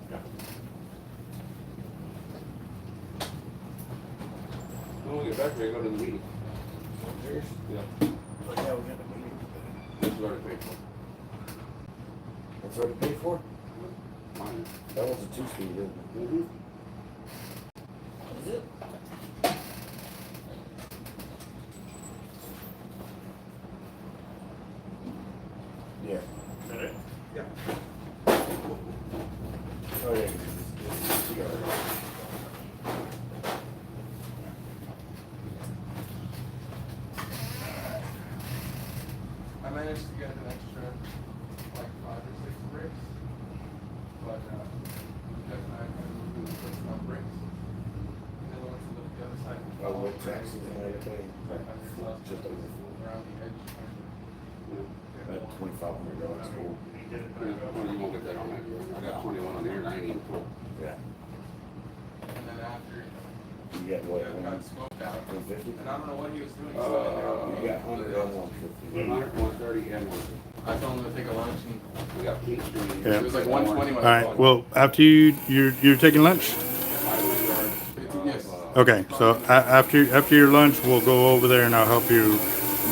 When we get back there, I go to the meeting. There's, Yeah. oh yeah, we got the meeting. This is already paid for. That's already paid for? Mine. That was a 2-speed, isn't it? Mm-hmm. Is it? Yeah. Is that it? Yeah. Oh yeah. It's CRA. I managed to get an extra like 5 or 6 bricks, but because I couldn't put some bricks. And then once you look at the other side, Oh, with taxes and everything. Just over around the edge. that $2,500 school. You won't get that on that. I got 21 on there, and I ain't even full. Yeah. And then after You got what? Yeah, got smoked out. 150? And I don't know what he was doing. You got 100 on 150. 100, 130, and 150. I told him to take a lunch and We got King Street. Yeah. it was like 120 when All I right. called. Well, after you're taking lunch. Yes. Okay. So after your lunch, we'll go over there and I'll help you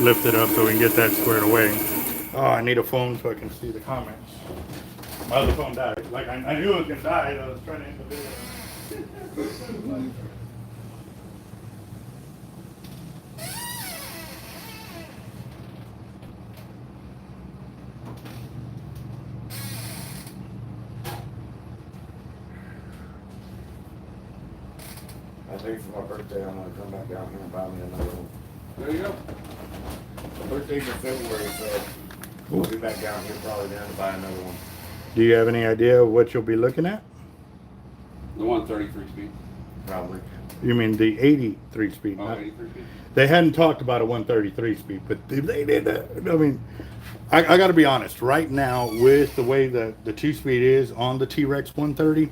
lift it up so we can get that squared away. Oh, I need a phone so I can see the comments. My other phone died. Like I knew it was gonna die. I was trying to end the video. I think for my birthday, I'm gonna come back down here and buy me another one. There you go. My birthday's in February, so we'll be back down here probably then to buy another one. Do you have any idea what you'll be looking at? The 133 speed. Probably. You mean the 83 speed? Oh, not- 83 speed. They hadn't talked about a 133 speed, but they did. I mean, I got to be honest. Right now, with the way the 2-speed is on the T-Rex 130,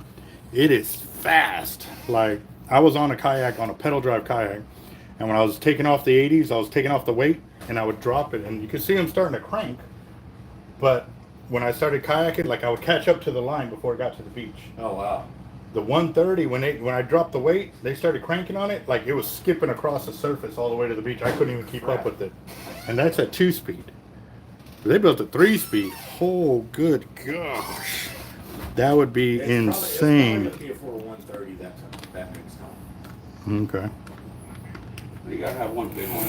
it is fast. Like I was on a kayak, on a pedal drive kayak, and when I was taking off the 80s, I was taking off the weight, and I would drop it, and you could see them starting to crank. But when I started kayaking, like I would catch up to the line before it got to the beach. Oh, wow. The 130, when I dropped the weight, they started cranking on it, like it was skipping across the surface all the way to the beach. I couldn't even keep up with it. And that's at 2-speed. They built a 3-speed. Oh, good gosh. That would be insane. It's probably for a 130 that makes time. Okay. You gotta have one big one.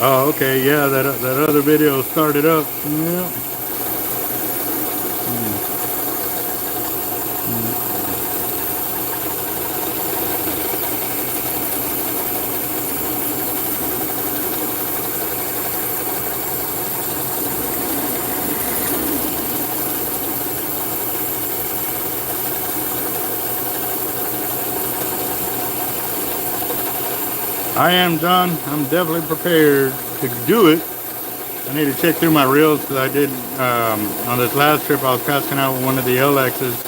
Oh, okay. Yeah, that other video started up. Yeah. I am, John. I'm definitely prepared to do it. I need to check through my reels because I did, on this last trip, I was casting out with one of the LXs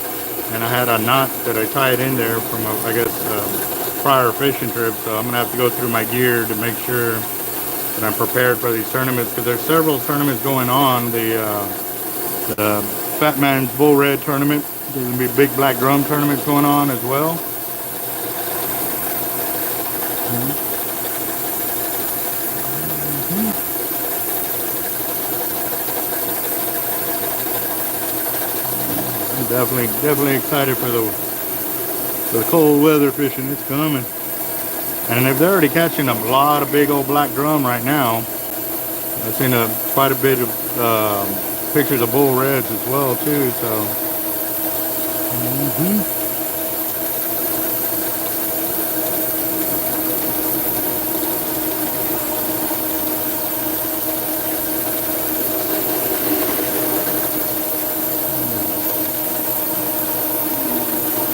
and I had a knot that I tied in there from, prior fishing trip. So I'm going to have to go through my gear to make sure that I'm prepared for these tournaments because there's several tournaments going on. The Fat Man's Bull Red tournament. There's going to be big black drum tournaments going on as well. I'm definitely excited for the cold weather fishing. It's coming. And if they're already catching a lot of big old black drum right now, I've seen quite a bit of pictures of bull reds as well too. So.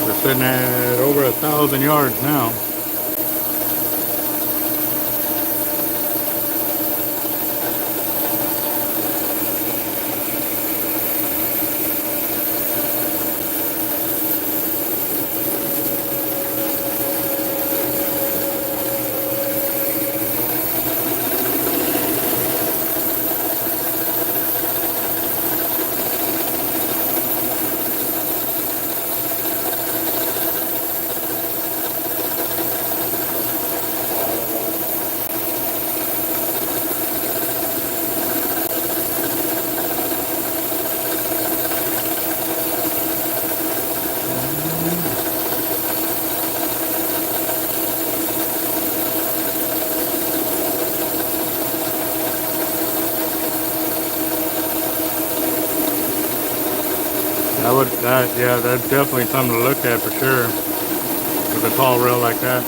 We're sitting at over 1,000 yards now. That's definitely something to look at for sure with a tall reel like that.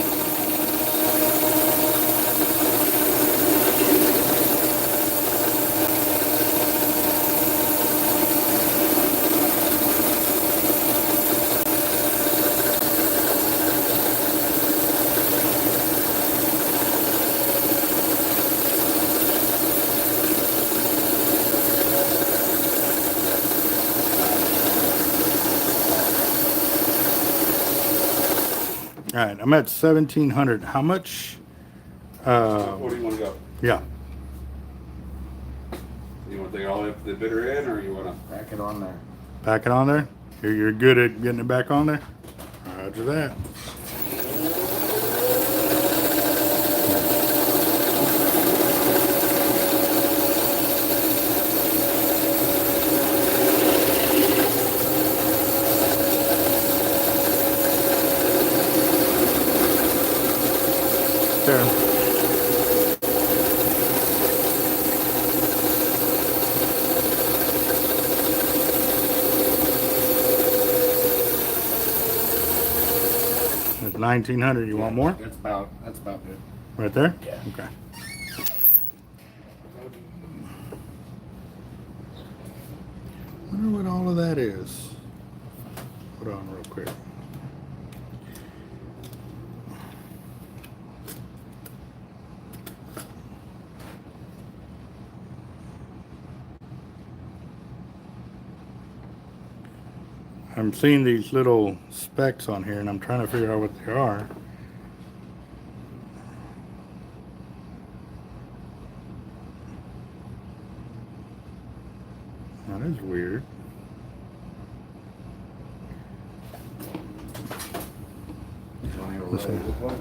right, I'm at 1,700. How much? Where do you want to go? Yeah. You want to take it all the way up to the bitter end, or you want to? Crack it on there. Back it on there. You're good at getting it back on there. Roger that. There. That's 1,900. You want more? That's about good. Right there? Yeah. Okay. Wonder what all of that is. Hold on real quick. I'm seeing these little specks on here and I'm trying to figure out what they are. That is weird. Listen. Hold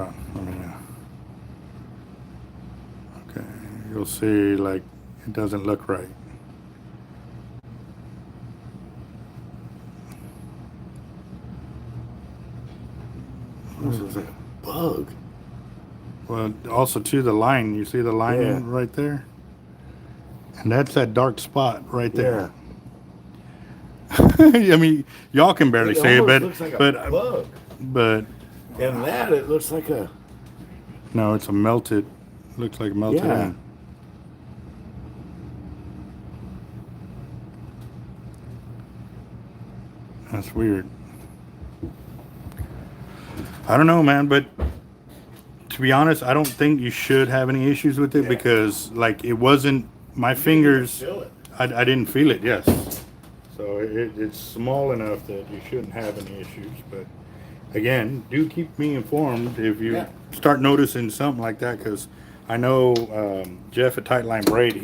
on, let me okay, you'll see like it doesn't look right. This is a bug. Well, also too, the line, you see the line Yeah. right there? And that's that dark spot right there. I mean, y'all can barely see it, but, looks like a but, bug. but, And that, it looks like a... no, it's a melted, looks like melted Yeah. in. That's weird. I don't know, man, but to be honest, I don't think you should have any issues with it Yeah. because, like, it wasn't my fingers. Feel it. I didn't feel it. Yes, so it's small enough that you shouldn't have any issues. But again, do keep me informed if you Yeah. start noticing something like that, because I know Jeff at Tight Line Braid.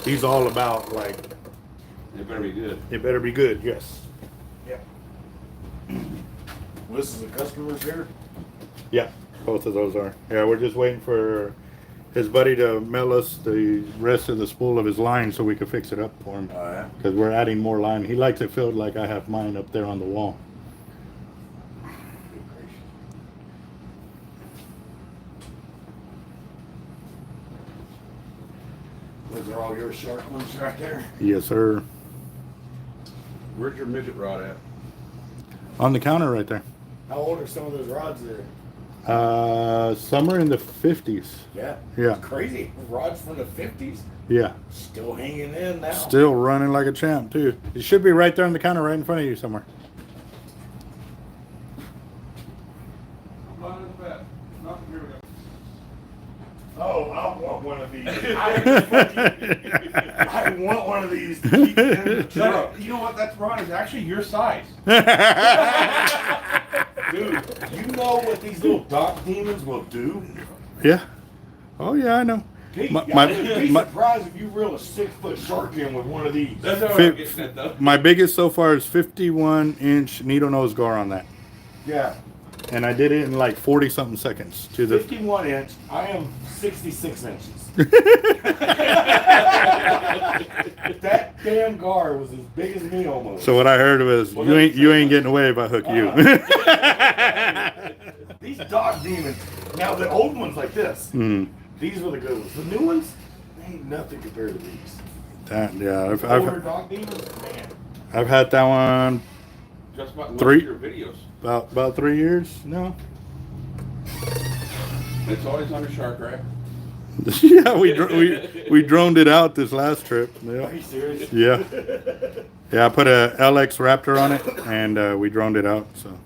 He's all about like It better be good. it better be good. Yes. Yeah. This is the customers here? Yeah, both of those are. Yeah, we're just waiting for his buddy to mail us the rest of the spool of his line so we can fix it up for him. Oh, yeah? Because we're adding more line. He likes it filled like I have mine up there on the wall. Those are all your shark ones right there? Yes, sir. Where's your midget rod at? On the counter right there. How old are some of those rods there? Somewhere in the 50s. Yeah. Yeah. Crazy. Rods from the 50s? Yeah. Still hanging in now. Still running like a champ, too. It should be right there on the counter right in front of you somewhere. I'm buying it back. Not here we go. Oh, I want one of these. I want one of these to keep in the truck. You know what? That rod is actually your size. Dude, you know what these little dock demons will do? Yeah. Oh, yeah, I know. Pete, My- I my- wouldn't be my- surprised if you reel a 6-foot shark in with one of these. That's how I'm Fif- getting it though. My biggest so far is 51-inch needle nose gar on that. Yeah. And I did it in like 40-something seconds to the 51 inch. I am 66 inches. That damn gar was as big as me almost. So what I heard was you ain't getting away if I hook you. These dog demons. Now the old ones like this. Mm. These were the good ones. The new ones, they ain't nothing compared to these. Yeah, Older dog demons, man. I've had that one Just about Three. your videos. about 3 years. No. It's always under shark rack. Yeah, we droned it out this last trip. Are Yeah. you serious? Yeah. Yeah, I put a LX Raptor on it and we droned it out. So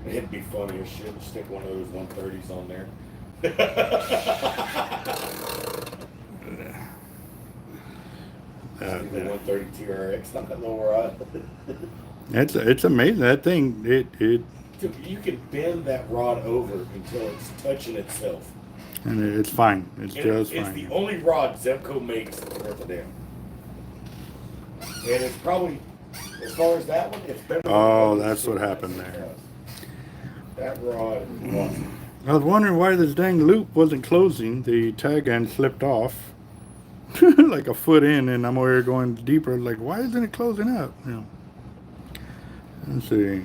It'd be funny as shit to stick one of those 130s on there. Stick the 130 TRX on that little rod. It's amazing that thing. It Dude, you can bend that rod over until it's touching itself. and it's fine. It's And just it's fine. the only rod Zebco makes that's worth a damn. And it's probably, as far as that one, it's better. Oh, than that's the what other happened ones. there. That rod is awesome. I was wondering why this dang loop wasn't closing. The tag end slipped off like a foot in, and I'm over here going deeper. Like, why isn't it closing up? You know. Let's see.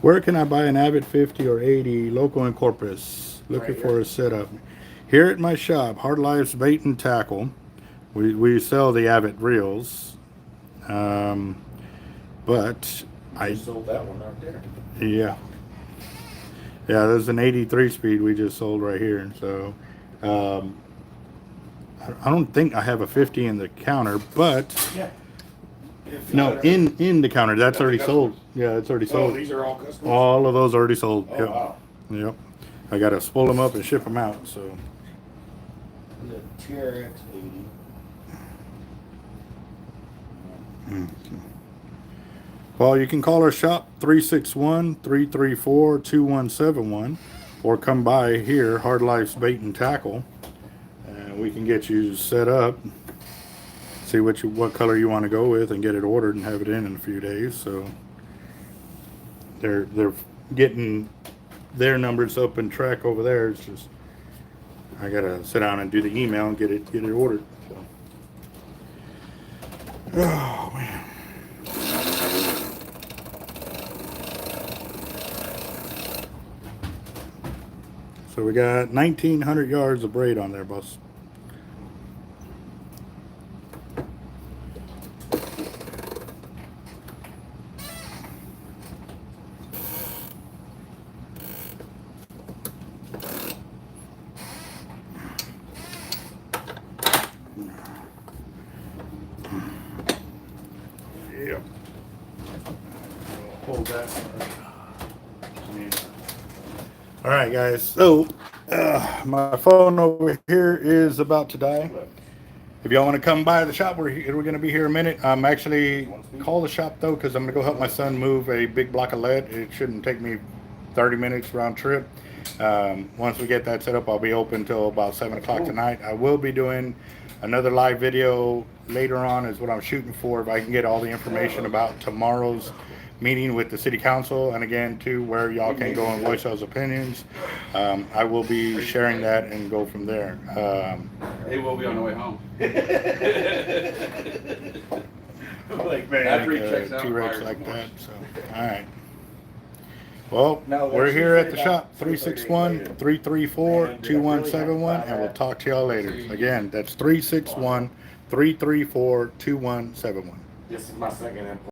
Where can I buy an Avid 50 or 80 Loco in Corpus? Looking Right for here. a setup. Here at my shop, Hard Life's Bait and Tackle. We sell the Avid reels. But I sold that one out there. yeah. Yeah, there's an 83 speed we just sold right here. So, I don't think I have a 50 in the counter, but Yeah. no, in the counter. That's already sold. Yeah, it's already Oh, sold. these are all customers? All of those already sold. Oh, Yep. wow. Yep. I got to spool them up and ship them out. So, And the TRX 80. well, you can call our shop 361-334-2171 or come by here, Hard Life's Bait and Tackle, and we can get you set up. See what color you want to go with and get it ordered and have it in a few days. So they're getting their numbers up and track over there. It's just I gotta sit down and do the email and get it ordered. So. Oh man. So we got 1,900 yards of braid on there, boss. Yep. Hold that. All right, guys. So my phone over here is about to die. If y'all want to come by the shop, we're going to be here a minute. I'm actually call the shop though because I'm going to go help my son move a big block of lead. It shouldn't take me 30 minutes round trip. Once we get that set up, I'll be open till about 7 o'clock tonight. I will be doing another live video later on is what I'm shooting for. If I can get all the information about tomorrow's meeting with the city council, and again too where y'all can go and voice those opinions, I will be sharing that and go from there. They will be on the way home. Like, man. After he checks out, T-Rex fires like them that. once. So all right. Well, No, we're that's here at the usually shop, about 361-334-2171, and we'll talk to y'all later. Again, that's 361-334-2171. This is my second input.